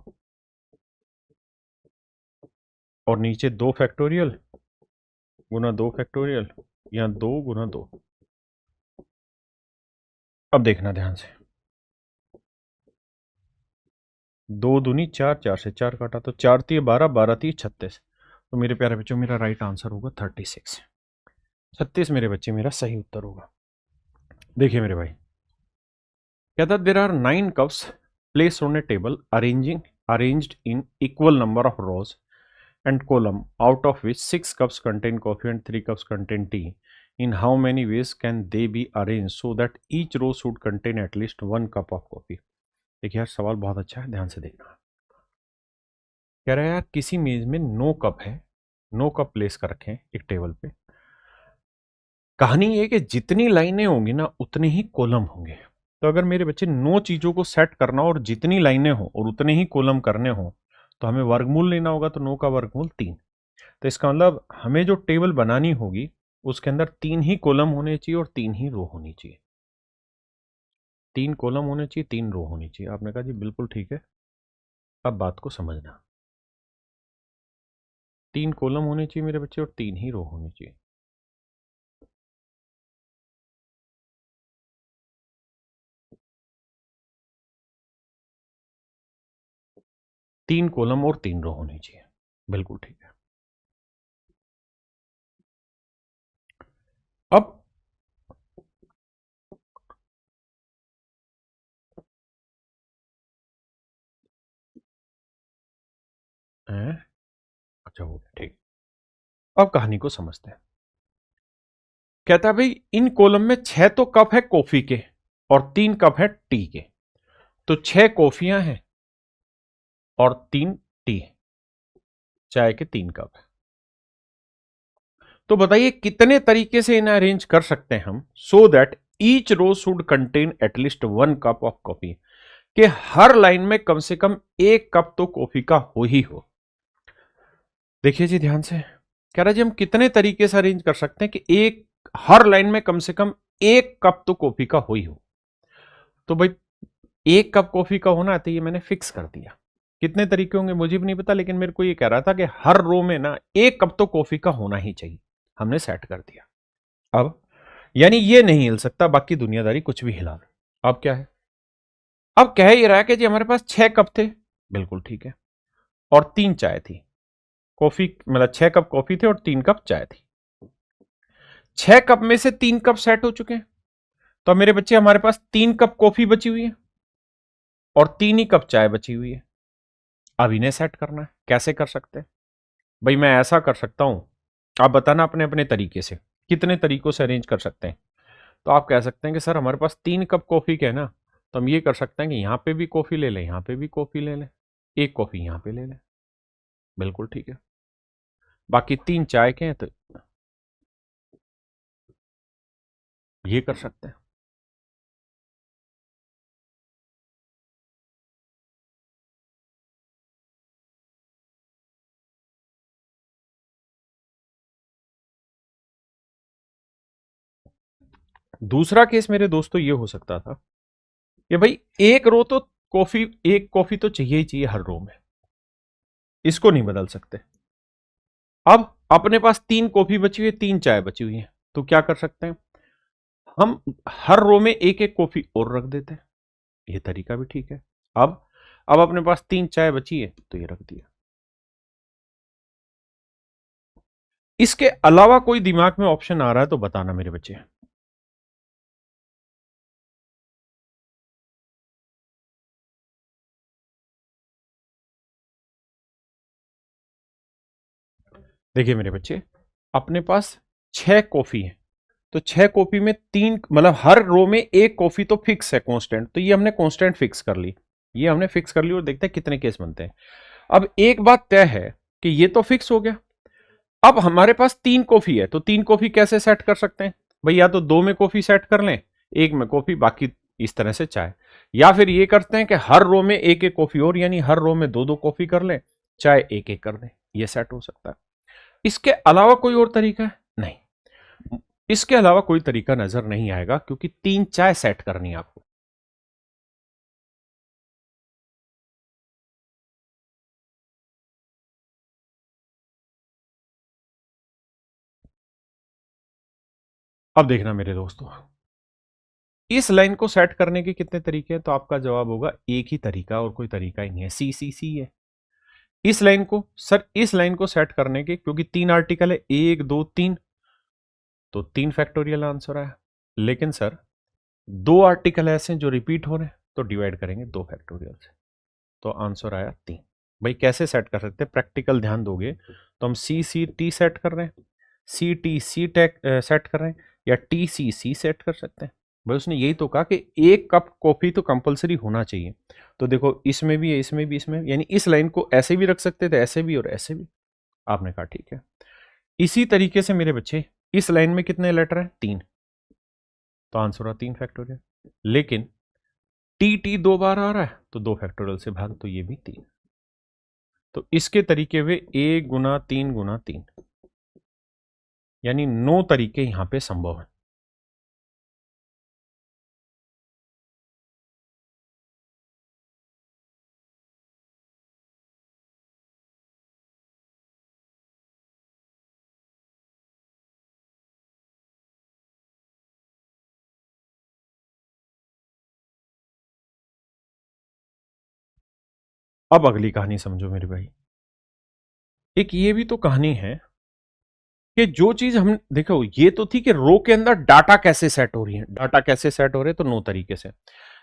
और नीचे 2 फैक्टोरियल गुना 2 फैक्टोरियल या 2 गुना 2। अब देखना ध्यान से, 2 दूनी 4, 4 से 4 काटा तो 4 तीय 12, 12 तीय 36। तो मेरे प्यारे बच्चों मेरा राइट आंसर होगा 36। 36 मेरे बच्चे मेरा सही उत्तर होगा। देखिए मेरे भाई, कहता there are 9 cups placed on a table arranged in equal number of rows and column, out of which 6 cups contain coffee and 3 cups contain tea. In how many ways can they be arranged so that each row should contain at least 1 cup of coffee? देखिए यार सवाल बहुत अच्छा है, ध्यान से देखना। कह रहा है यार किसी मेज में 9 कप है, 9 कप प्लेस कर रखे हैं एक टेबल पे। कहानी ये कि जितनी लाइनें होंगी ना उतने ही कॉलम होंगे। तो अगर मेरे बच्चे 9 चीजों को सेट करना और जितनी लाइनें हो और उतने ही कॉलम करने हो तो हमें वर्गमूल लेना होगा। तो 9 का वर्गमूल 3। तो इसका मतलब हमें जो टेबल बनानी होगी उसके अंदर 3 ही कॉलम होने चाहिए और 3 ही रो होनी चाहिए। 3 कॉलम होने चाहिए, 3 रो होनी चाहिए। आपने कहा जी बिल्कुल ठीक है। अब बात को समझना, 3 कॉलम होने चाहिए मेरे बच्चे और 3 ही रो होनी चाहिए। तीन कॉलम और 3 रो होनी चाहिए, बिल्कुल ठीक है। अब अच्छा हो गया, ठीक। अब कहानी को समझते हैं। कहता है भाई इन कॉलम में 6 तो कप है कॉफी के और 3 कप है टी के। तो 6 कॉफियां हैं और 3 टी, चाय के 3 कप है। तो बताइए कितने तरीके से इन्हें अरेंज कर सकते हैं हम so that each row should contain at least 1 cup of coffee, कि हर लाइन में कम से कम 1 कप तो कॉफी का हो ही हो। देखिए जी ध्यान से, कह रहा जी हम कितने तरीके से अरेंज कर सकते हैं कि एक हर लाइन में कम से कम 1 कप तो कॉफी का हो ही हो। तो भाई 1 कप कॉफी का होना है तो ये मैंने फिक्स कर दिया। कितने तरीके होंगे मुझे भी नहीं पता, लेकिन मेरे को ये कह रहा था कि हर रो में ना 1 कप तो कॉफी का होना ही चाहिए। हमने सेट कर दिया। अब यानी ये नहीं हिल सकता, बाकी दुनियादारी कुछ भी हिला दे। अब क्या है, अब कह ही रहा है कि जी हमारे पास 6 कप थे, बिल्कुल ठीक है, और 3 चाय थी। कॉफी मतलब 6 कप कॉफी थे और 3 कप चाय थी। 6 कप में से 3 कप सेट हो चुके हैं। तो अब मेरे बच्चे हमारे पास 3 कप कॉफी बची हुई है और 3 ही कप चाय बची हुई है। अब इन्हें सेट करना है, कैसे कर सकते हैं भाई? मैं ऐसा कर सकता हूं, आप बताना अपने अपने तरीके से कितने तरीकों से अरेंज कर सकते हैं। तो आप कह सकते हैं कि सर हमारे पास 3 कप कॉफी के है ना, तो हम ये कर सकते हैं कि यहां पे भी कॉफी ले लें, यहां पे भी कॉफी ले लें, एक कॉफी यहां पे ले लें, बिल्कुल ठीक है। बाकी 3 चाय के हैं तो ये कर सकते हैं। दूसरा केस मेरे दोस्तों ये हो सकता था कि भाई एक रो तो कॉफी, एक कॉफी तो चाहिए ही चाहिए हर रो में, इसको नहीं बदल सकते। अब अपने पास 3 कॉफी बची हुई है, 3 चाय बची हुई है, तो क्या कर सकते हैं हम? हर रो में एक एक कॉफी और रख देते हैं, ये तरीका भी ठीक है। अब अपने पास 3 चाय बची है तो ये रख दिया। इसके अलावा कोई दिमाग में ऑप्शन आ रहा है तो बताना मेरे बच्चे। देखिए मेरे बच्चे, अपने पास 6 कॉफी है, तो 6 कॉफी में 3 मतलब हर रो में एक कॉफी तो फिक्स है कांस्टेंट, तो ये हमने कांस्टेंट फिक्स कर ली, ये हमने फिक्स कर ली और देखते हैं कितने केस बनते हैं। अब एक बात तय है कि ये तो फिक्स हो गया। अब हमारे पास 3 कॉफी है, तो 3 कॉफी कैसे सेट कर सकते हैं भाई? या तो 2 में कॉफी सेट कर लें, 1 में कॉफी, बाकी इस तरह से चाय, या फिर ये करते हैं कि हर रो में एक एक कॉफी और, यानी हर रो में 2-2 कॉफी कर लें, चाय एक एक कर दें, ये सेट हो सकता है। इसके अलावा कोई और तरीका है? नहीं, इसके अलावा कोई तरीका नजर नहीं आएगा, क्योंकि 3 चाय सेट करनी है आपको। अब देखना मेरे दोस्तों, इस लाइन को सेट करने के कितने तरीके हैं? तो आपका जवाब होगा एक ही तरीका, और कोई तरीका ही नहीं है, सी सी सी है। इस लाइन को सर, इस लाइन को सेट करने के, क्योंकि 3 आर्टिकल है, 1 2 3, तो 3 फैक्टोरियल आंसर आया। लेकिन सर 2 आर्टिकल ऐसे हैं जो रिपीट हो रहे हैं, तो डिवाइड करेंगे 2 फैक्टोरियल से, तो आंसर आया 3। भाई कैसे सेट कर सकते हैं? प्रैक्टिकल ध्यान दोगे तो हम सी सी टी सेट कर रहे हैं, C T C take set कर रहे हैं, या टी सी सी सेट कर सकते हैं। भाई उसने यही तो कहा कि 1 कप कॉफी तो कंपलसरी होना चाहिए, तो देखो इसमें भी है, इसमें भी, इसमें, यानी इस लाइन को ऐसे भी रख सकते थे, ऐसे भी और ऐसे भी। आपने कहा ठीक है। इसी तरीके से मेरे बच्चे इस लाइन में कितने लेटर हैं? 3, तो आंसर हुआ 3 फैक्टोरियल। लेकिन टी टी 2 बार आ रहा है, तो 2 फैक्टोरियल से भाग, तो ये भी 3। तो इसके तरीके हुए 1 गुना 3 गुना 3, यानी 9 तरीके यहां पे संभव है। अब अगली कहानी समझो मेरे भाई। एक ये भी तो कहानी है कि जो चीज हम देखो, ये तो थी कि रो के अंदर डाटा कैसे सेट हो रही है, डाटा कैसे सेट हो रहे हैं, तो 9 तरीके से।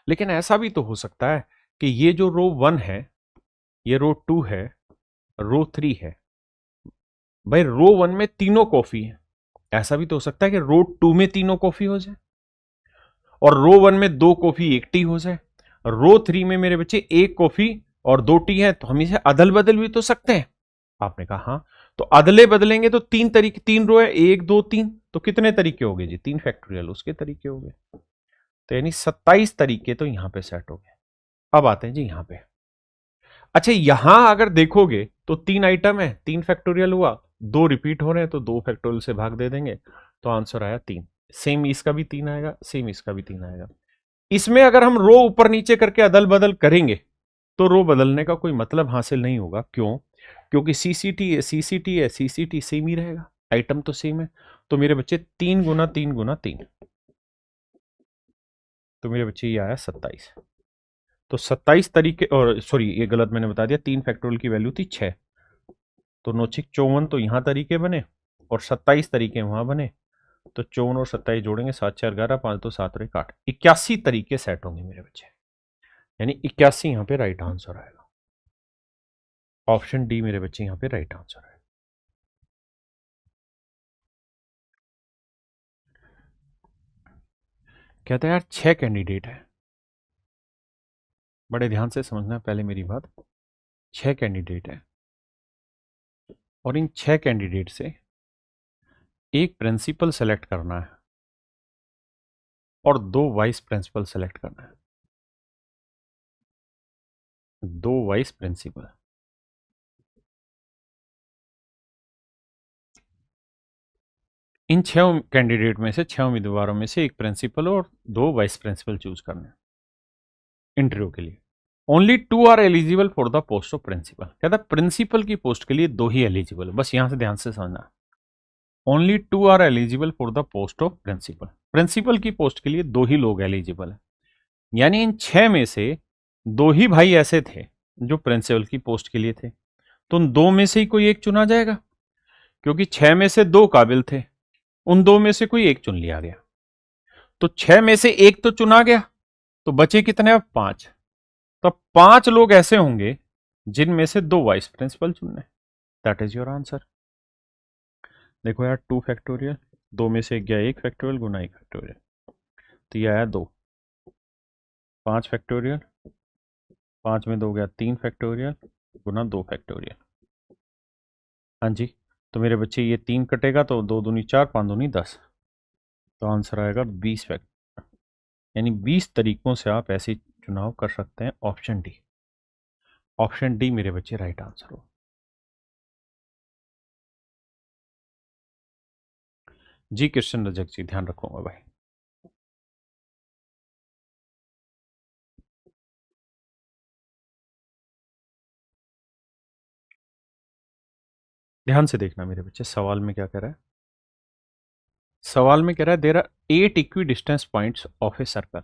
लेकिन ऐसा भी तो हो सकता है कि ये जो रो 1 है, ये रो 2 है, रो 3 है। भाई रो 1 में तीनों कॉफी है, ऐसा भी तो हो सकता है कि रो 2 में तीनों कॉफी हो जाए, और रो 1 में 2 कॉफी 1 टी हो जाए। रो 3 में मेरे बच्चे 1 कॉफी और 2 टी है, तो हम इसे अदल बदल भी तो सकते हैं। आपने कहा हाँ, तो अदले बदलेंगे तो 3 तरीके, 3 रो है, 1 2 3, तो कितने तरीके हो गए जी? 3 फैक्टोरियल उसके तरीके हो गए, तो यानी 27 तरीके तो यहां पे सेट हो गए। अब आते हैं जी यहां पे। अच्छा, यहां अगर देखोगे तो 3 आइटम है, 3 फैक्टोरियल हुआ, 2 रिपीट हो रहे हैं, तो 2 फैक्टोरियल से भाग दे देंगे, तो आंसर आया 3। सेम इसका भी 3 आएगा, सेम इसका भी 3 आएगा। इसमें अगर हम रो ऊपर नीचे करके अदल बदल करेंगे, तो रो बदलने का कोई मतलब हासिल नहीं होगा। क्यों? क्योंकि सीसीटी है, सीसीटी है, सीसीटी सेम ही रहेगा, आइटम तो सेम है। तो मेरे बच्चे 3 गुना 3 गुना 3, तो मेरे बच्चे ये आया 27। तो 27 तरीके, और सॉरी ये गलत मैंने बता दिया, 3 फैक्टोरियल की वैल्यू थी 6, तो 9 6 54, तो यहां तरीके बने, और 27 तरीके वहां बने, तो 54 और 27 जोड़ेंगे, 7 4 11, 5 2 7 और 1 8, 81 तरीके सेट होंगे मेरे बच्चे, यानी 81 यहां पे राइट आंसर आएगा। ऑप्शन डी मेरे बच्चे यहां पे राइट आंसर है। कहते हैं यार 6 कैंडिडेट है, बड़े ध्यान से समझना पहले मेरी बात। 6 कैंडिडेट है, और इन 6 कैंडिडेट से एक प्रिंसिपल सेलेक्ट करना है और 2 वाइस प्रिंसिपल सेलेक्ट करना है, 2 वाइस प्रिंसिपल। इन 6 कैंडिडेट में से, 6 उम्मीदवारों में से एक प्रिंसिपल और 2 वाइस प्रिंसिपल चूज करने हैं इंटरव्यू के लिए। Only 2 are eligible for the post of principal. कहता है प्रिंसिपल की पोस्ट के लिए 2 ही एलिजिबल है, बस यहां से ध्यान से समझना। Only 2 are eligible for the post of principal. Principal की पोस्ट के लिए 2 ही लोग एलिजिबल है, यानी इन 6 में से 2 ही भाई ऐसे थे जो प्रिंसिपल की पोस्ट के लिए थे, तो उन 2 में से ही कोई एक चुना जाएगा, क्योंकि 6 में से 2 काबिल थे, उन 2 में से कोई एक चुन लिया गया। तो 6 में से एक तो चुना गया, तो बचे कितने? अब 5। तो 5 लोग ऐसे होंगे जिनमें से 2 वाइस प्रिंसिपल चुनने। That is your answer. देखो यार 2 फैक्टोरियल, 2 में से गया 1 फैक्टोरियल गुना 1 फैक्टोरियल, तो ये आया 2। 5 फैक्टोरियल, 5 में 2 गया 3 फैक्टोरियल गुना 2 फैक्टोरियल। हाँ जी, तो मेरे बच्चे ये 3 कटेगा तो 2 दूनी 4, 5 दूनी 10, तो आंसर आएगा 20 फैक्टर। यानी 20 तरीकों से आप ऐसे चुनाव कर सकते हैं। ऑप्शन डी, ऑप्शन डी मेरे बच्चे राइट आंसर हो। जी कृष्ण रजक जी, ध्यान रखूंगा भाई। ध्यान से देखना मेरे बच्चे, सवाल में क्या कह रहा है। सवाल में कह रहा है there are 8 equidistance points of a circle.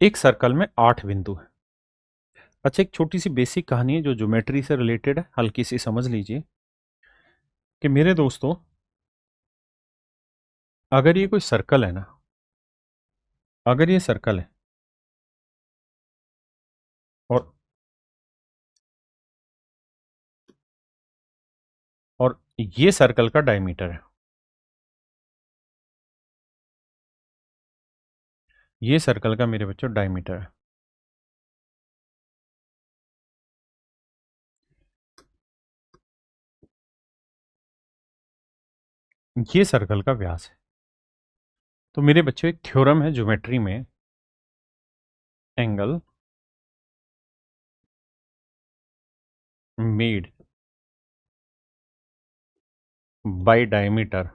एक सर्कल में 8 बिंदु है। अच्छा, एक छोटी सी बेसिक कहानी है जो ज्योमेट्री से रिलेटेड है, हल्की सी समझ लीजिए कि मेरे दोस्तों, अगर ये कोई सर्कल है ना, अगर ये सर्कल है और ये सर्कल का डायमीटर है, ये सर्कल का मेरे बच्चों डायमीटर है, ये सर्कल का व्यास है। तो मेरे बच्चों एक थ्योरम है ज्योमेट्री में, angle made by diameter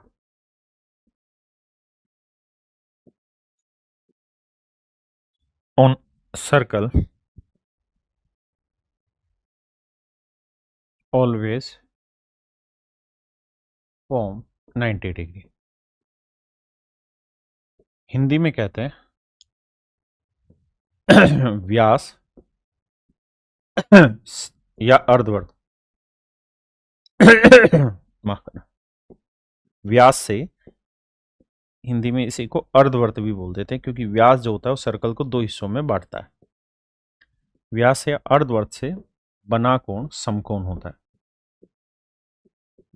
on circle always form 90 degree. Hindi में कहते हैं व्यास या अर्धवर्त माफ करना, व्यास से, हिंदी में इसी को अर्धवर्त भी बोल देते हैं क्योंकि व्यास जो होता है वो सर्कल को 2 हिस्सों में बांटता है। व्यास या अर्धवर्त से बना कोण समकोण होता है,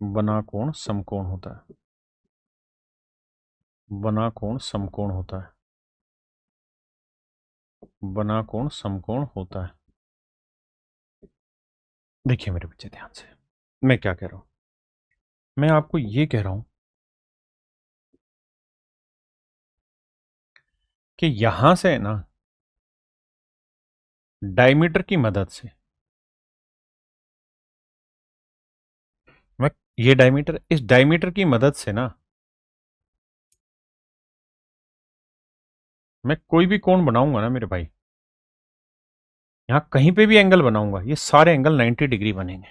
बना कोण समकोण होता है, बना कोण समकोण होता है, बना कोण समकोण होता है। देखिए मेरे बच्चे ध्यान से, मैं क्या कह रहा हूं, मैं आपको ये कह रहा हूं कि यहां से ना डायमीटर की मदद से, मैं ये डायमीटर, इस डायमीटर की मदद से ना मैं कोई भी कोण बनाऊंगा ना मेरे भाई, यहां कहीं पे भी एंगल बनाऊंगा, ये सारे एंगल 90 डिग्री बनेंगे।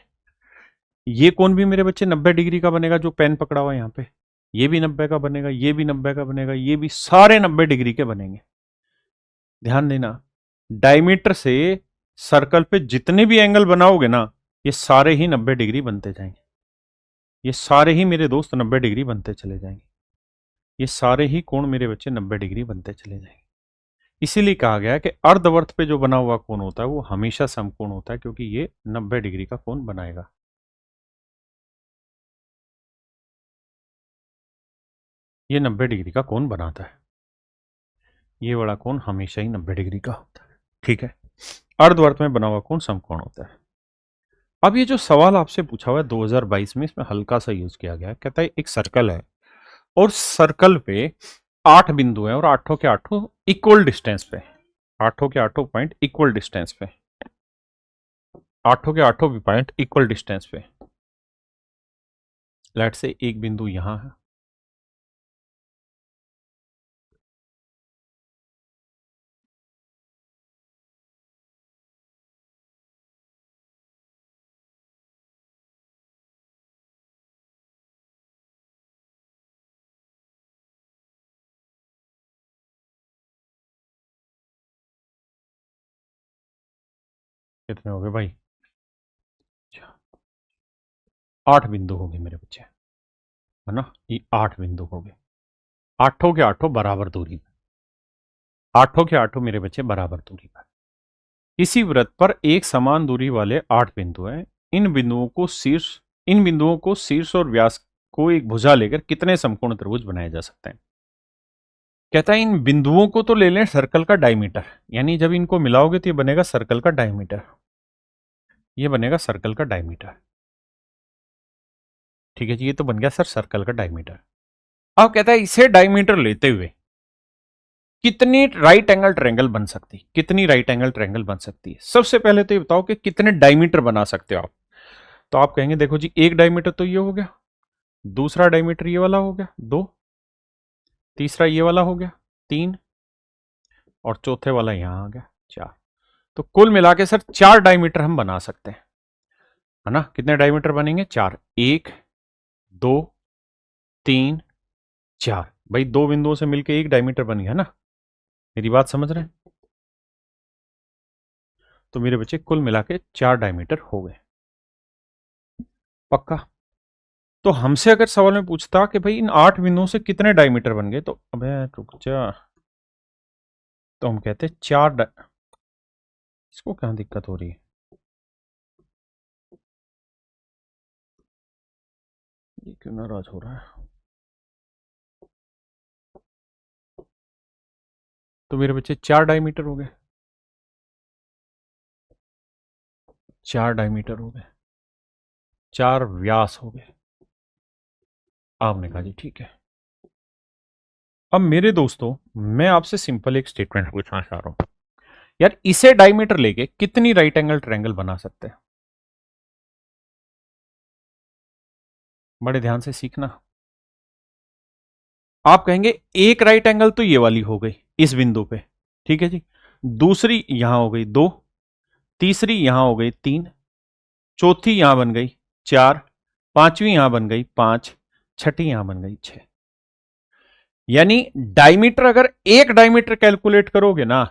ये कोण भी मेरे बच्चे 90 डिग्री का बनेगा जो पेन पकड़ा हुआ है यहाँ पे, ये भी 90 का बनेगा, ये भी 90 का बनेगा, ये भी सारे 90 डिग्री के बनेंगे। ध्यान देना, डायमीटर से सर्कल पे जितने भी एंगल बनाओगे ना, ये सारे ही 90 डिग्री बनते जाएंगे, ये सारे ही मेरे दोस्त 90 डिग्री बनते चले जाएंगे, ये सारे ही कोण मेरे बच्चे 90 डिग्री बनते चले जाएंगे। इसीलिए कहा गया है कि अर्धवर्त पे जो बना हुआ कोण होता है वो हमेशा समकोण होता है क्योंकि ये 90 डिग्री का कोण बनाएगा। ये 90 डिग्री का कोण बनाता है, ये वाला कोण हमेशा ही 90 डिग्री का होता है। ठीक है, अर्धवर्त में बना हुआ कोण समकोण होता है। अब ये जो सवाल आपसे पूछा हुआ है 2022 में, इसमें हल्का सा यूज किया गया है। कहता है एक सर्कल है और सर्कल पे 8 बिंदु हैं और आठों के आठों इक्वल डिस्टेंस पे, आठों के आठों पॉइंट इक्वल डिस्टेंस पे, आठों के आठों भी पॉइंट इक्वल डिस्टेंस पे। लेट से एक बिंदु यहां है, कितने हो गए भाई, 8 बिंदु हो गए मेरे बच्चे, है ना, ये 8 बिंदु हो गए, आठों के आठों बराबर दूरी पर, आठों के आठों मेरे बच्चे बराबर दूरी पर। इसी वृत्त पर एक समान दूरी वाले 8 बिंदु हैं। इन बिंदुओं को शीर्ष और व्यास कोई एक भुजा लेकर कितने समकोण त्रिभुज बनाए जा सकते हैं। कहता है इन बिंदुओं को तो ले लें सर्कल का डायमीटर, यानी जब इनको मिलाओगे तो ये बनेगा सर्कल का डायमीटर, ये बनेगा सर्कल का डायमीटर। ठीक है जी, ये तो बन गया सर सर्कल का डायमीटर। अब कहता है इसे डायमीटर लेते हुए कितनी राइट एंगल ट्रायंगल बन सकती, कितनी राइट एंगल ट्रायंगल बन सकती है। सबसे पहले तो ये बताओ कि कितने डायमीटर बना सकते हो आप। तो आप कहेंगे देखो जी एक डायमीटर तो ये हो गया, दूसरा डायमीटर ये वाला हो गया 2, तीसरा ये वाला हो गया 3, और चौथे वाला यहां आ गया 4। तो कुल मिला के सर 4 डायमीटर हम बना सकते हैं, है ना। कितने डायमीटर बनेंगे 4, 1 2 3 4। भाई दो बिंदुओं से मिलकर एक डायमीटर बन गया ना, मेरी बात समझ रहे हैं। तो मेरे बच्चे कुल मिला के 4 डायमीटर हो गए, पक्का। तो हमसे अगर सवाल में पूछता कि भाई इन 8 बिंदुओं से कितने डायमीटर बन गए, तो अबे रुक जा, तो हम कहते 4 इसको क्या दिक्कत हो रही है, ये क्यों नाराज हो रहा है। तो मेरे बच्चे 4 डायमीटर हो गए, 4 डायमीटर हो गए, 4 व्यास हो गए। आपने कहा जी ठीक है। अब मेरे दोस्तों मैं आपसे सिंपल एक स्टेटमेंट पूछना चाह रहा हूं, यार इसे डायमीटर लेके कितनी राइट एंगल ट्रायंगल बना सकते हैं। बड़े ध्यान से सीखना। आप कहेंगे एक राइट एंगल तो ये वाली हो गई इस बिंदु पे, ठीक है जी, दूसरी यहां हो गई 2, तीसरी यहां हो गई 3, चौथी यहां बन गई 4, पांचवी यहां बन गई 5, छठी यहां बन गई 6। यानी डायमीटर अगर एक डायमीटर कैलकुलेट करोगे ना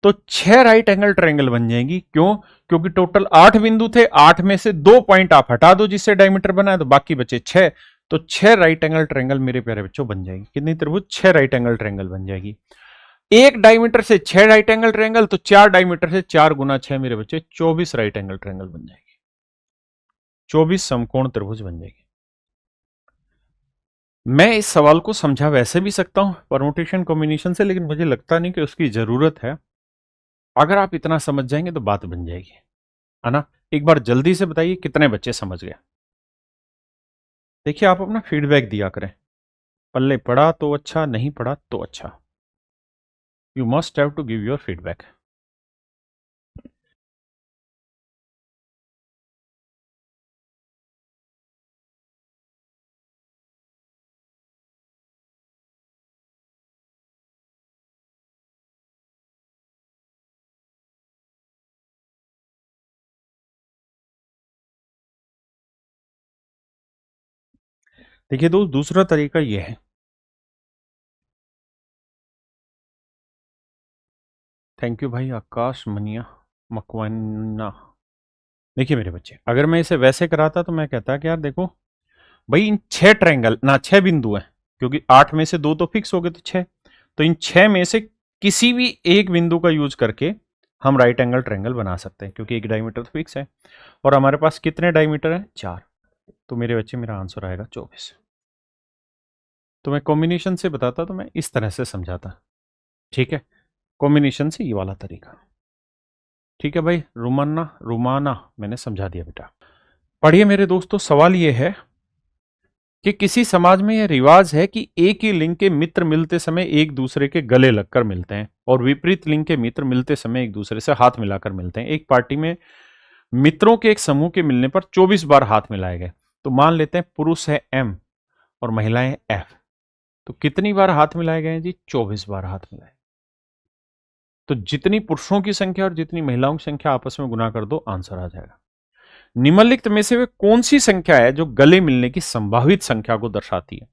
तो 6 राइट एंगल ट्रायंगल बन जाएंगी। क्यों? क्योंकि टोटल 8 बिंदु थे, 8 में से 2 पॉइंट आप हटा दो जिससे डायमीटर बना है, तो बाकी बचे 6। तो 6 राइट एंगल ट्रायंगल मेरे प्यारे बच्चों बन जाएगी। कितनी त्रिभुज? 6 राइट एंगल ट्रायंगल बन जाएगी। एक डायमीटर से 6 राइट एंगल ट्रायंगल, तो 4 डायमीटर से 4 गुना 6 मेरे बच्चे 24 राइट एंगल ट्रायंगल बन जाएगी, 24 समकोण त्रिभुज बन जाएगी। मैं इस सवाल को समझा वैसे भी सकता हूं परमुटेशन कॉम्बिनेशन से, लेकिन मुझे लगता नहीं कि उसकी जरूरत है। अगर आप इतना समझ जाएंगे तो बात बन जाएगी, है ना। एक बार जल्दी से बताइए कितने बच्चे समझ गए। देखिए आप अपना फीडबैक दिया करें, पल्ले पड़ा तो अच्छा, नहीं पड़ा तो अच्छा। You must have to give your feedback. देखिए दोस्त दूसरा तरीका यह है, थैंक यू भाई आकाश मनिया मकवाना। देखिए मेरे बच्चे अगर मैं इसे वैसे कराता तो मैं कहता कि यार देखो भाई इन 6 ट्रायंगल ना 6 बिंदु हैं, क्योंकि 8 में से 2 तो फिक्स हो गए, तो 6, तो इन 6 में से किसी भी एक बिंदु का यूज करके हम राइट एंगल ट्रायंगल बना सकते हैं, क्योंकि एक डायमीटर तो फिक्स है और हमारे पास कितने डायमीटर हैं 4। तो मेरे बच्चे मेरा आंसर आएगा 24। तो मैं कॉम्बिनेशन से बताता तो मैं इस तरह से समझाता, ठीक है, कॉम्बिनेशन से ये वाला तरीका। ठीक है भाई, रुमाना रुमाना मैंने समझा दिया बेटा। पढ़िए मेरे दोस्तों, सवाल ये है कि किसी समाज में यह रिवाज है कि एक ही लिंग के मित्र मिलते समय एक दूसरे के गले लगकर मिलते हैं और विपरीत लिंग के मित्र मिलते समय एक दूसरे से हाथ मिलाकर मिलते हैं। एक पार्टी में मित्रों के एक समूह के मिलने पर 24 बार हाथ मिलाए गए। तो मान लेते हैं पुरुष है M और महिलाएं F, तो कितनी बार हाथ मिलाए गए हैं जी? 24 बार हाथ मिलाए। तो जितनी पुरुषों की संख्या और जितनी महिलाओं की संख्या आपस में गुना कर दो, आंसर आ जाएगा। निम्नलिखित में से वे कौन सी संख्या है जो गले मिलने की संभावित संख्या को दर्शाती है?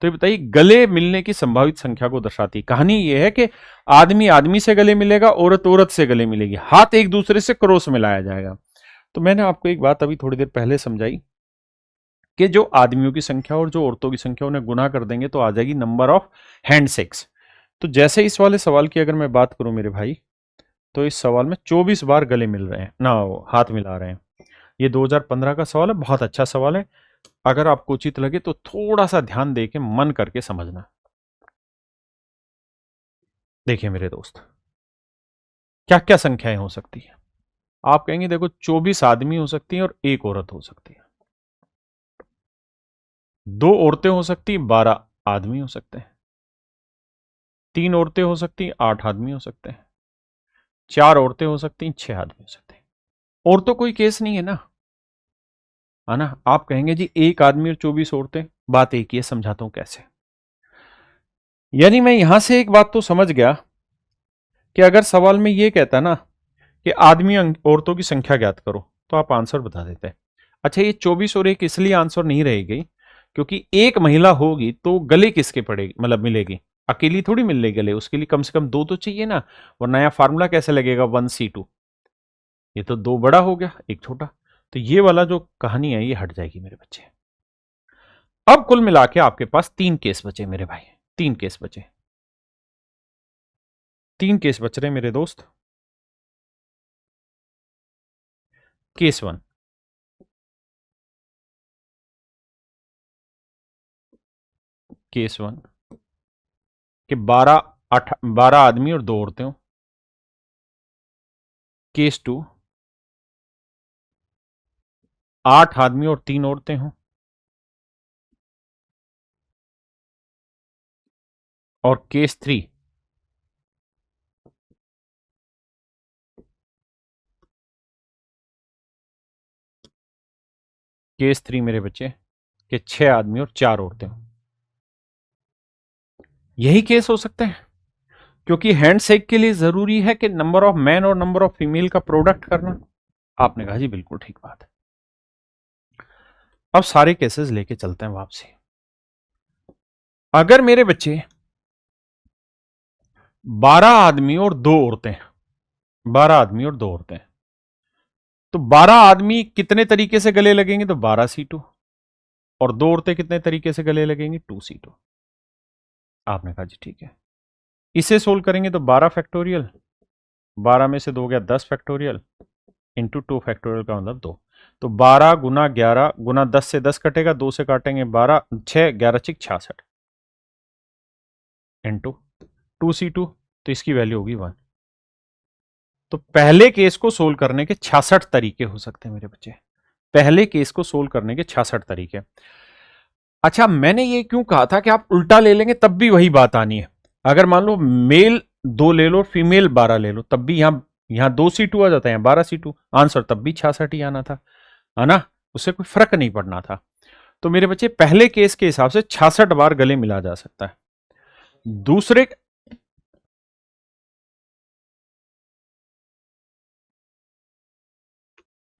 तो ये बताइए गले मिलने की संभावित संख्या को दर्शाती है। कहानी यह है कि आदमी आदमी से गले मिलेगा, औरत औरत से गले मिलेगी, हाथ एक दूसरे से क्रॉस मिलाया जाएगा। तो मैंने आपको एक बात अभी थोड़ी देर पहले समझाई कि जो आदमियों की संख्या और जो औरतों की संख्या उन्हें गुना कर देंगे तो आ जाएगी नंबर ऑफ हैंडशेक्स। तो जैसे इस वाले सवाल की अगर मैं बात करूं मेरे भाई, तो इस सवाल में 24 बार गले मिल रहे हैं ना, हाथ मिला रहे हैं। ये 2015 का सवाल है, बहुत अच्छा सवाल है। अगर आपको उचित लगे तो थोड़ा सा ध्यान दे के मन करके समझना। देखिए मेरे दोस्त, क्या क्या संख्याएं हो सकती है। आप कहेंगे देखो 24 आदमी हो सकती हैं और एक औरत हो सकती है, 2 औरतें हो सकती हैं, 12 आदमी हो सकते हैं, 3 औरतें हो सकती हैं, 8 आदमी हो सकते हैं, 4 औरतें हो सकती हैं, 6 आदमी हो सकते हैं। और तो कोई केस नहीं है ना, है ना। आप कहेंगे जी एक आदमी और 24 औरतें, बात एक ही है, समझाता हूं कैसे। यानी मैं यहां से एक बात तो समझ गया कि अगर सवाल में ये कहता ना कि आदमी औरतों की संख्या ज्ञात करो, तो आप आंसर बता देते हैं। अच्छा, ये 24 और एक इसलिए आंसर नहीं रहेगी क्योंकि एक महिला होगी तो गले किसके पड़ेगी, मतलब मिलेगी, अकेली थोड़ी मिल रही गले, उसके लिए कम से कम 2 तो चाहिए ना। और नया फार्मूला कैसे लगेगा, 1C2। ये तो 2 बड़ा हो गया, एक छोटा, तो ये वाला जो कहानी है ये हट जाएगी मेरे बच्चे। अब कुल मिला के आपके पास 3 केस बचे मेरे भाई, 3 केस बचे, 3 केस बच रहे मेरे दोस्त। केस 1, केस 1 कि 12 आदमी और 2 औरतें हो। केस 2, 8 आदमी और 3 औरतें हों। और केस 3, केस 3 मेरे बच्चे कि 6 आदमी और 4 औरतें हों। यही केस हो सकते हैं, क्योंकि हैंडशेक के लिए जरूरी है कि नंबर ऑफ मैन और नंबर ऑफ फीमेल का प्रोडक्ट करना। आपने कहा जी बिल्कुल ठीक बात है। अब सारे केसेस लेके चलते हैं वापसी। अगर मेरे बच्चे 12 आदमी और 2 औरतें, 12 आदमी और 2 औरतें, तो 12 आदमी कितने तरीके से गले लगेंगे, तो 12C2। और 2 औरतें कितने तरीके से गले लगेंगी, 2C2। आपने कहा जी ठीक है। इसे सोल्व करेंगे तो 12 फैक्टोरियल, 12 में से 2 गया 10 फैक्टोरियल, इंटू 2 फैक्टोरियल का मतलब 2। तो 12 गुना 11 गुना 10 से 10 कटेगा, 2 से काटेंगे 12, 6, 11 छिक 66, इंटू 2C2, तो इसकी वैल्यू होगी 1। तो पहले केस को सोल्व करने के 66 तरीके हो सकते हैं मेरे बच्चे, पहले केस को सोल्व करने के 66 तरीके। अच्छा, मैंने ये क्यों कहा था कि आप उल्टा ले लेंगे तब भी वही बात आनी है। अगर मान लो मेल 2 ले लो, फीमेल 12 ले लो, तब भी यहां 2C2 आ जाता है, 12C2, आंसर तब भी 66 ही आना था, है ना। उससे कोई फर्क नहीं पड़ना था। तो मेरे बच्चे पहले केस के हिसाब से 66 बार गले मिला जा सकता है। दूसरे,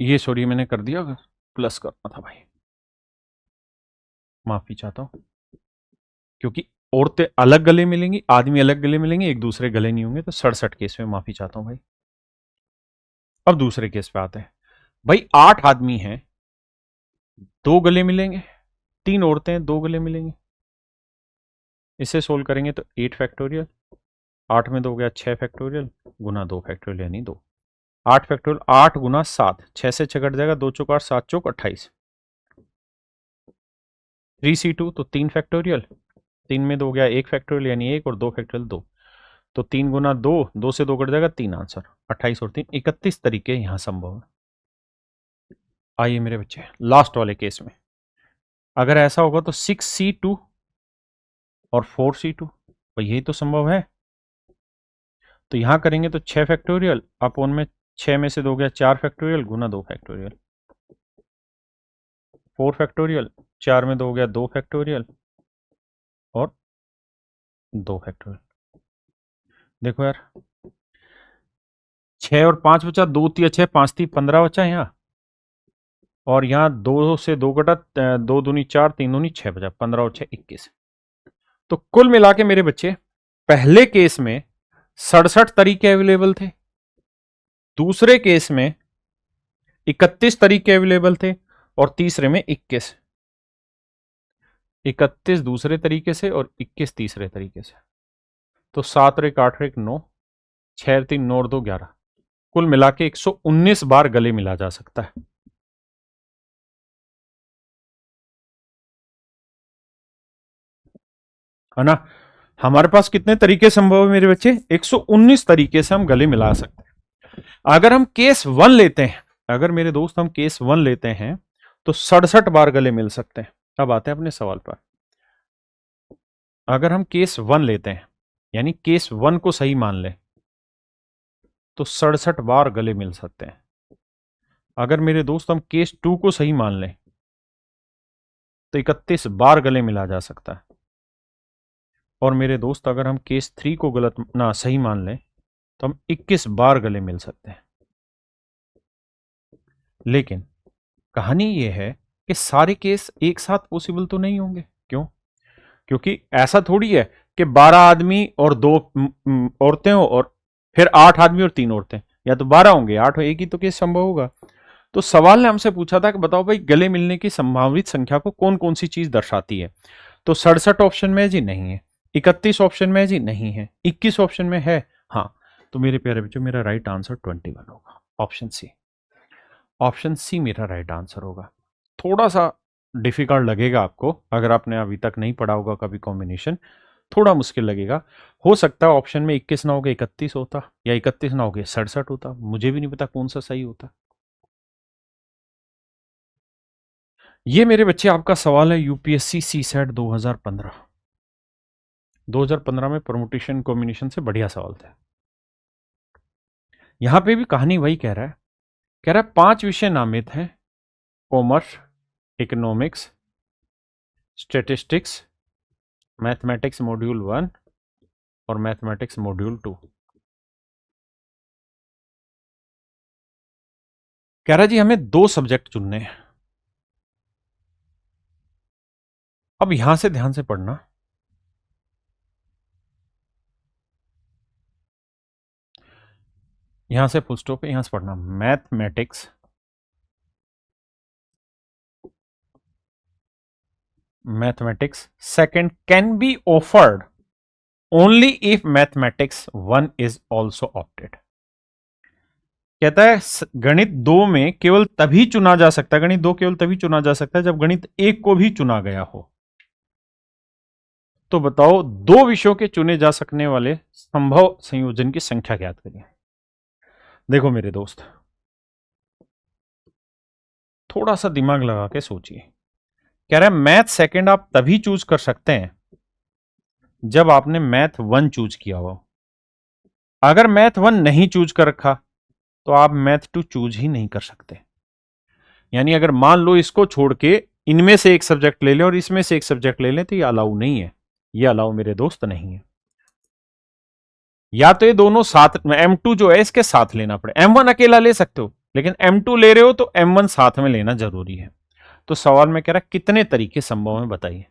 ये सॉरी मैंने कर दिया, प्लस करना था भाई, माफी चाहता हूं, क्योंकि औरतें अलग गले मिलेंगी, आदमी अलग गले मिलेंगे, एक दूसरे गले नहीं होंगे, तो 67 केस में माफी चाहता हूं भाई। अब दूसरे केस पे आते हैं। भाई 8 आदमी हैं, 2 गले मिलेंगे, 3 औरतें हैं, 2 गले मिलेंगे। इसे सोल्व करेंगे तो 8 फैक्टोरियल, 8 में 2 हो गया 6 फैक्टोरियल, गुना 2 फैक्टोरियल यानी 2। 8 फैक्टोरियल, 8 गुना 7, 6 से 6 कट जाएगा, 2 चौक 8, 7 चौक 28। 3C2 तो 3 फैक्टोरियल, 3 में 2 हो गया 1 फैक्टोरियल यानी 1, और 2 फैक्टोरियल 2। तो 3 गुना 2, 2 से 2 कट जाएगा, 3 आंसर, 28 और 3 31 तरीके यहां संभव है। आइए मेरे बच्चे लास्ट वाले केस में, अगर ऐसा होगा तो 6C2 और 4C2, तो यही तो संभव है। तो यहां करेंगे तो 6 फैक्टोरियल अपोन में 6 में से 2 गया 4 फैक्टोरियल, गुना 2 फैक्टोरियल, 4 फैक्टोरियल, 4 में 2 गया 2 फैक्टोरियल, और 2 फैक्टोरियल। देखो यार, 6 और 5 बचा, 2 तिया 6, 5 ती 15 बचा यहाँ, और यहाँ 2 से 2 कटा, 2 दूनी 4, 3 दूनी 6 बचा, 15 और 6 21। तो कुल मिला के मेरे बच्चे पहले केस में 67 तरीके अवेलेबल थे, दूसरे केस में 31 तरीके अवेलेबल थे, और तीसरे में 21। 31 दूसरे तरीके से और 21 तीसरे तरीके से। तो 7 और 1 8 और 1 9, 6 3 9 और 2 11, कुल मिला के 119 बार गले मिला जा सकता है। है ना। हमारे पास कितने तरीके संभव है मेरे बच्चे? 119 तरीके से हम गले मिला सकते हैं। अगर हम केस 1 लेते हैं, अगर मेरे दोस्त हम केस 1 लेते हैं तो 67 बार गले मिल सकते हैं। अब आते हैं अपने सवाल पर। अगर हम केस 1 लेते हैं, यानी केस 1 को सही मान लें, तो 67 बार गले मिल सकते हैं। अगर मेरे दोस्त हम केस 2 को सही मान लें तो 31 बार गले मिला जा सकता है। और मेरे दोस्त अगर हम केस 3 को गलत ना सही मान लें तो हम 21 बार गले मिल सकते हैं। लेकिन कहानी यह है कि सारे केस एक साथ पॉसिबल तो नहीं होंगे। क्यों? क्योंकि ऐसा थोड़ी है कि 12 आदमी और 2 औरतें हो और फिर 8 आदमी और 3 औरतें, या तो 12 होंगे 8 हो, एक ही तो केस संभव होगा। तो सवाल ने हमसे पूछा था कि बताओ भाई गले मिलने की संभावित संख्या को कौन कौन सी चीज दर्शाती है। तो 67 ऑप्शन में है जी, नहीं है। 31 ऑप्शन में है जी, नहीं है। 21 ऑप्शन में है, हाँ। तो मेरे प्यारे बच्चों, मेरा राइट आंसर 21 होगा, ऑप्शन सी। ऑप्शन सी मेरा राइट आंसर होगा। थोड़ा सा डिफिकल्ट लगेगा आपको अगर आपने अभी तक नहीं पढ़ा होगा कभी कॉम्बिनेशन, थोड़ा मुश्किल लगेगा। हो सकता है ऑप्शन में 21 ना होगा 31 होता, या 31 ना होगा 67 होता, मुझे भी नहीं पता कौन सा सही होता। ये मेरे बच्चे आपका सवाल है यूपीएससी सी सेट 2015। 2015 में परमुटेशन कॉम्बिनेशन से बढ़िया सवाल था। यहां पे भी कहानी वही कह रहा है 5 विषय नामित हैं: commerce, economics, statistics, mathematics module 1 और मैथमेटिक्स मॉड्यूल 2। कह रहा जी हमें 2 सब्जेक्ट चुनने हैं। अब यहां से ध्यान से पढ़ना, यहां से फुल स्टॉप है, यहां से पढ़ना। Mathematics second can be offered only if mathematics 1 is also opted. कहता है गणित 2 में केवल तभी चुना जा सकता है, गणित 2 केवल तभी चुना जा सकता है जब गणित 1 को भी चुना गया हो। तो बताओ 2 विषयों के चुने जा सकने वाले संभव संयोजन की संख्या ज्ञात करिए। देखो मेरे दोस्त, थोड़ा सा दिमाग लगा के सोचिए। कह रहा है मैथ सेकंड आप तभी चूज कर सकते हैं जब आपने मैथ 1 चूज किया हो। अगर मैथ 1 नहीं चूज कर रखा तो आप मैथ 2 चूज ही नहीं कर सकते। यानी अगर मान लो इसको छोड़ के इनमें से एक सब्जेक्ट ले लें और इसमें से एक सब्जेक्ट ले लें तो ये अलाउ नहीं है, ये अलाउ मेरे दोस्त नहीं है। या तो ये दोनों साथ, M2 जो है इसके साथ लेना पड़े। M1 अकेला ले सकते हो, लेकिन M2 ले रहे हो तो M1 साथ में लेना जरूरी है। तो सवाल में कह रहा कितने तरीके संभव है बताइए।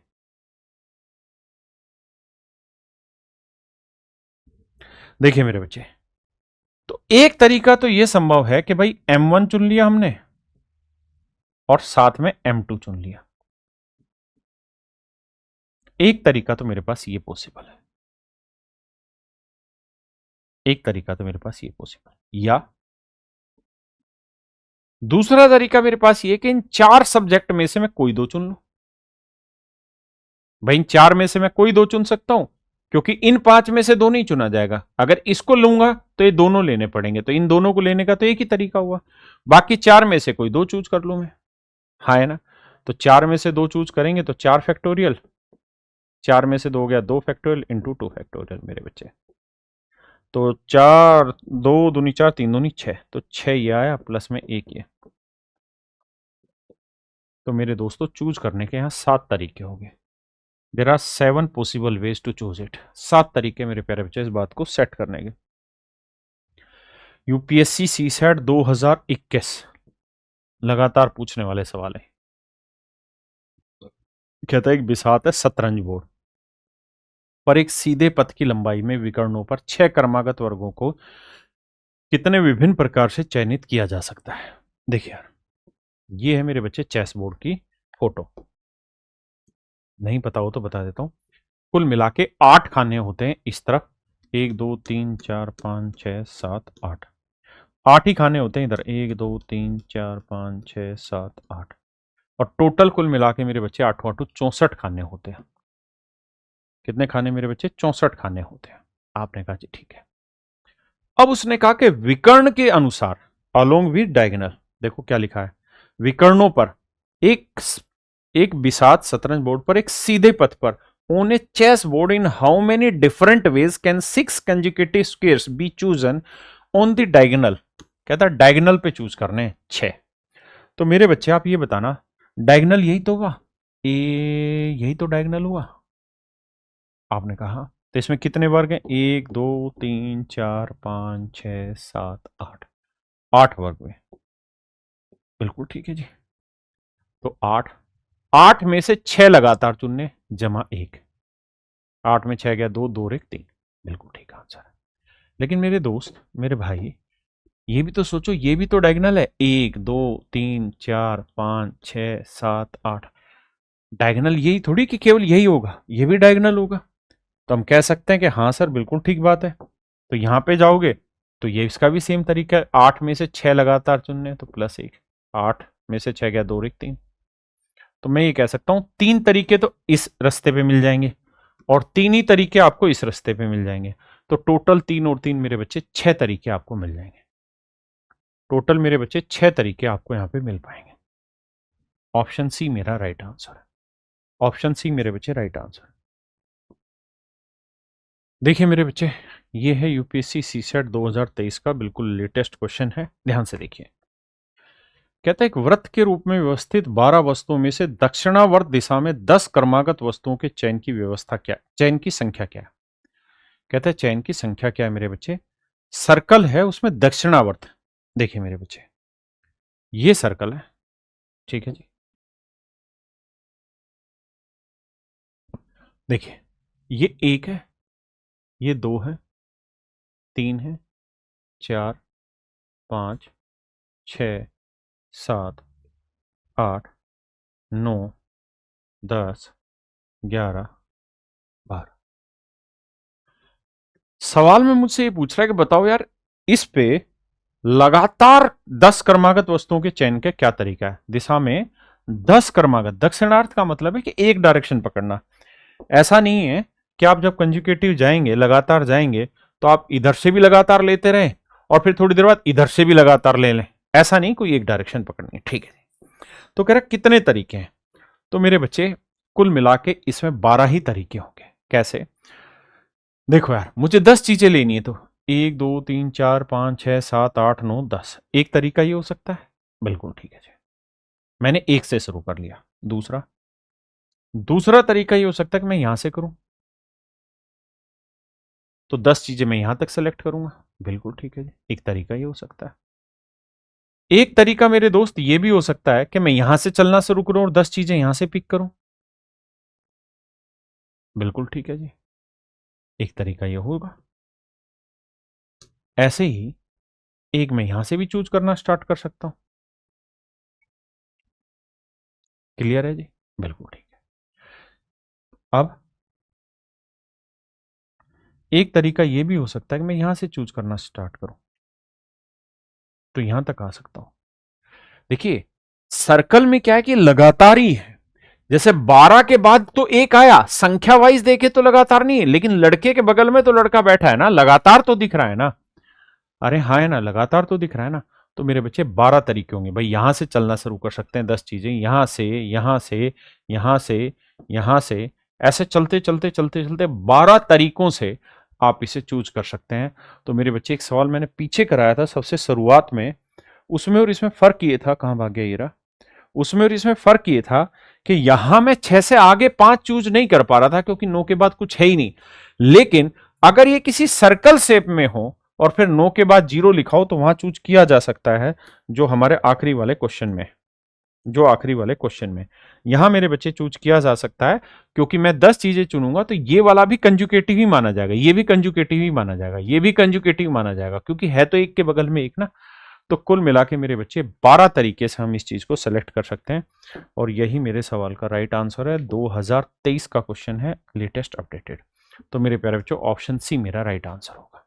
देखिए मेरे बच्चे, तो एक तरीका तो यह संभव है कि भाई M1 चुन लिया हमने और साथ में M2 चुन लिया। एक तरीका तो मेरे पास ये पॉसिबल है, एक तरीका तो मेरे पास ये पॉसिबल, या दूसरा तरीका मेरे पास ये कि इन 4 सब्जेक्ट में से मैं कोई 2 चुन लूं। भाई इन 4 में से मैं कोई 2 चुन सकता हूं, क्योंकि इन 5 में से 2 नहीं चुना जाएगा। अगर इसको लूंगा तो ये दोनों लेने पड़ेंगे, तो इन दोनों को लेने का तो एक ही तरीका हुआ। बाकी 4 में से कोई 2 चूज कर लूं मैं, हाँ है ना। तो 4 में से 2 चूज करेंगे तो 4 फैक्टोरियल, 4 में से 2 हो गया 2 फैक्टोरियल इंटू 2 फैक्टोरियल मेरे बच्चे। तो 4 2 दूनी 4 3 दूनी 6, तो 6 ये आया प्लस में 1 ये। तो मेरे दोस्तों चूज करने के यहां 7 तरीके हो गए। There are 7 possible ways to choose it. 7 तरीके मेरे प्यारे बच्चे इस बात को सेट करने के। यूपीएससी सीसैट 2021 लगातार पूछने वाले सवाल है। कहता है एक बिसात है शतरंज बोर्ड पर एक सीधे पथ की लंबाई में विकर्णों पर 6 क्रमागत वर्गों को कितने विभिन्न प्रकार से चयनित किया जा सकता है। देखिए यार, ये है मेरे बच्चे चेस बोर्ड की फोटो। नहीं पता हो तो बता देता हूं। कुल मिला के 8 खाने होते हैं इस तरफ, 1 2 3 4 5 6 7 8, 8 ही खाने होते हैं इधर, 1 2 3 4 5 6 7 8, और टोटल कुल मिला के मेरे बच्चे 8 8 64 खाने होते हैं। कितने खाने मेरे बच्चे? 64 खाने होते हैं। आपने कहा जी ठीक है। अब उसने कहा कि विकर्ण के अनुसार अलोंग विद डायगोनल, देखो क्या लिखा है, विकर्णों पर एक बिसात शतरंज बोर्ड पर एक सीधे पथ पर on a chess board in how many different ways can 6 consecutive squares be chosen on the diagonal. कहता है डायगोनल पे चूज करने 6। तो मेरे बच्चे आप ये बताना, डायगोनल यही तो होगा, यही तो डायगोनल हुआ। आपने कहा तो इसमें कितने वर्ग हैं? 1 2 3 4 5 6 7 8, 8 वर्ग हुए। बिल्कुल ठीक है जी। तो 8 में से 6 लगातार चुनने जमा 1, 8 में 6 गया 2, 2 और 1 3। बिल्कुल ठीक आंसर है। लेकिन मेरे दोस्त, मेरे भाई, ये भी तो सोचो, ये भी तो डायगोनल है। 1 2 3 4 5 6 7 8, डायगोनल यही थोड़ी कि केवल यही होगा, ये भी डायगोनल होगा। तो हम कह सकते हैं कि हाँ सर बिल्कुल ठीक बात है। तो यहां पे जाओगे तो ये इसका भी सेम तरीका है, 8 में से 6 लगातार चुनने तो +1, 8 में से 6 गया 2 और 1 3। तो मैं ये कह सकता हूं 3 तरीके तो इस रास्ते पे मिल जाएंगे और 3 ही तरीके आपको इस रास्ते पे मिल जाएंगे। तो टोटल 3 और 3 मेरे बच्चे 6 तरीके आपको मिल जाएंगे। टोटल मेरे बच्चे 6 तरीके आपको यहां पे मिल पाएंगे। ऑप्शन सी मेरा राइट आंसर है। ऑप्शन सी मेरे बच्चे राइट आंसर। देखिए मेरे बच्चे, ये है यूपीएससी सीसेट 2023 का बिल्कुल लेटेस्ट क्वेश्चन है, ध्यान से देखिए। कहता है एक वृत्त के रूप में व्यवस्थित 12 वस्तुओं में से दक्षिणावर्त दिशा में 10 क्रमागत वस्तुओं के चयन की व्यवस्था क्या, चयन की संख्या क्या है? कहता है चयन की संख्या क्या है मेरे बच्चे? सर्कल है, उसमें दक्षिणावर्त। देखिए मेरे बच्चे, ये सर्कल है, ठीक है जी। देखिए ये 1 है, ये 2 है, 3 है, 4 5 6 7 8 9 10 11 12। सवाल में मुझसे ये पूछ रहा है कि बताओ यार, इस पे लगातार 10 क्रमागत वस्तुओं के चयन का क्या तरीका है? दिशा में 10 क्रमागत, दक्षिणार्थ का मतलब है कि एक डायरेक्शन पकड़ना। ऐसा नहीं है कि आप जब कंजुकेटिव जाएंगे, लगातार जाएंगे, तो आप इधर से भी लगातार लेते रहें और फिर थोड़ी देर बाद इधर से भी लगातार ले लें। ऐसा नहीं, कोई एक डायरेक्शन पकड़नी है, ठीक है। तो कह रहा कितने तरीके हैं? तो मेरे बच्चे कुल मिला के इसमें 12 ही तरीके होंगे। कैसे? देखो यार, मुझे 10 चीजें लेनी है, तो 1 2 3 4 5 6 7 8 9 10। एक तरीका ये हो सकता है, बिल्कुल ठीक है जी। मैंने 1 से शुरू कर लिया। दूसरा तरीका ये हो सकता है कि मैं यहां से करूं, तो 10 चीजें मैं यहां तक सेलेक्ट करूंगा। बिल्कुल ठीक है जी, एक तरीका ये हो सकता है। एक तरीका मेरे दोस्त ये भी हो सकता है कि मैं यहां से चलना शुरू करूं और 10 चीजें यहां से पिक करूं। बिल्कुल ठीक है जी, एक तरीका ये होगा। ऐसे ही एक मैं यहां से भी चूज करना स्टार्ट कर सकता हूं। क्लियर है जी? बिल्कुल ठीक है। अब एक तरीका यह भी हो सकता है कि मैं यहां से चूज करना स्टार्ट करूं, तो यहां तक आ सकता हूं। देखिए सर्कल में क्या है कि लगातार ही है। जैसे 12 के बाद तो एक आया, संख्या वाइज देखे तो लगातार नहीं है, लेकिन लड़के के बगल में तो लड़का बैठा है ना, लगातार तो दिख रहा है ना। अरे हाँ है ना, लगातार तो दिख रहा है ना। तो मेरे बच्चे 12 तरीके होंगे भाई। यहां से चलना शुरू कर सकते हैं 10 चीजें, यहां से, यहां से, यहां से, यहां से, ऐसे चलते चलते चलते चलते 12 तरीकों से आप इसे चूज कर सकते हैं। तो मेरे बच्चे एक सवाल मैंने पीछे कराया था सबसे शुरुआत में, उसमें और इसमें फर्क ये था, कहां भाग गया हीरा, उसमें और इसमें फर्क ये था कि यहां मैं 6 से आगे 5 चूज नहीं कर पा रहा था क्योंकि 9 के बाद कुछ है ही नहीं। लेकिन अगर ये किसी सर्कल शेप में हो और फिर 9 के बाद 0 लिखा हो तो वहां चूज किया जा सकता है, जो हमारे आखिरी वाले क्वेश्चन में, जो आखिरी वाले क्वेश्चन में यहां मेरे बच्चे चूज किया जा सकता है। क्योंकि मैं 10 चीजें चुनूंगा तो ये वाला भी कंजुकेटिव ही माना जाएगा, ये भी कंजुकेटिव ही माना जाएगा, ये भी कंजुकेटिव माना जाएगा, क्योंकि है तो एक के बगल में एक ना। तो कुल मिला के मेरे बच्चे 12 तरीके से हम इस चीज को सेलेक्ट कर सकते हैं और यही मेरे सवाल का राइट आंसर है। 2023 का क्वेश्चन है, लेटेस्ट अपडेटेड। तो मेरे प्यारे बच्चों ऑप्शन सी मेरा राइट आंसर होगा।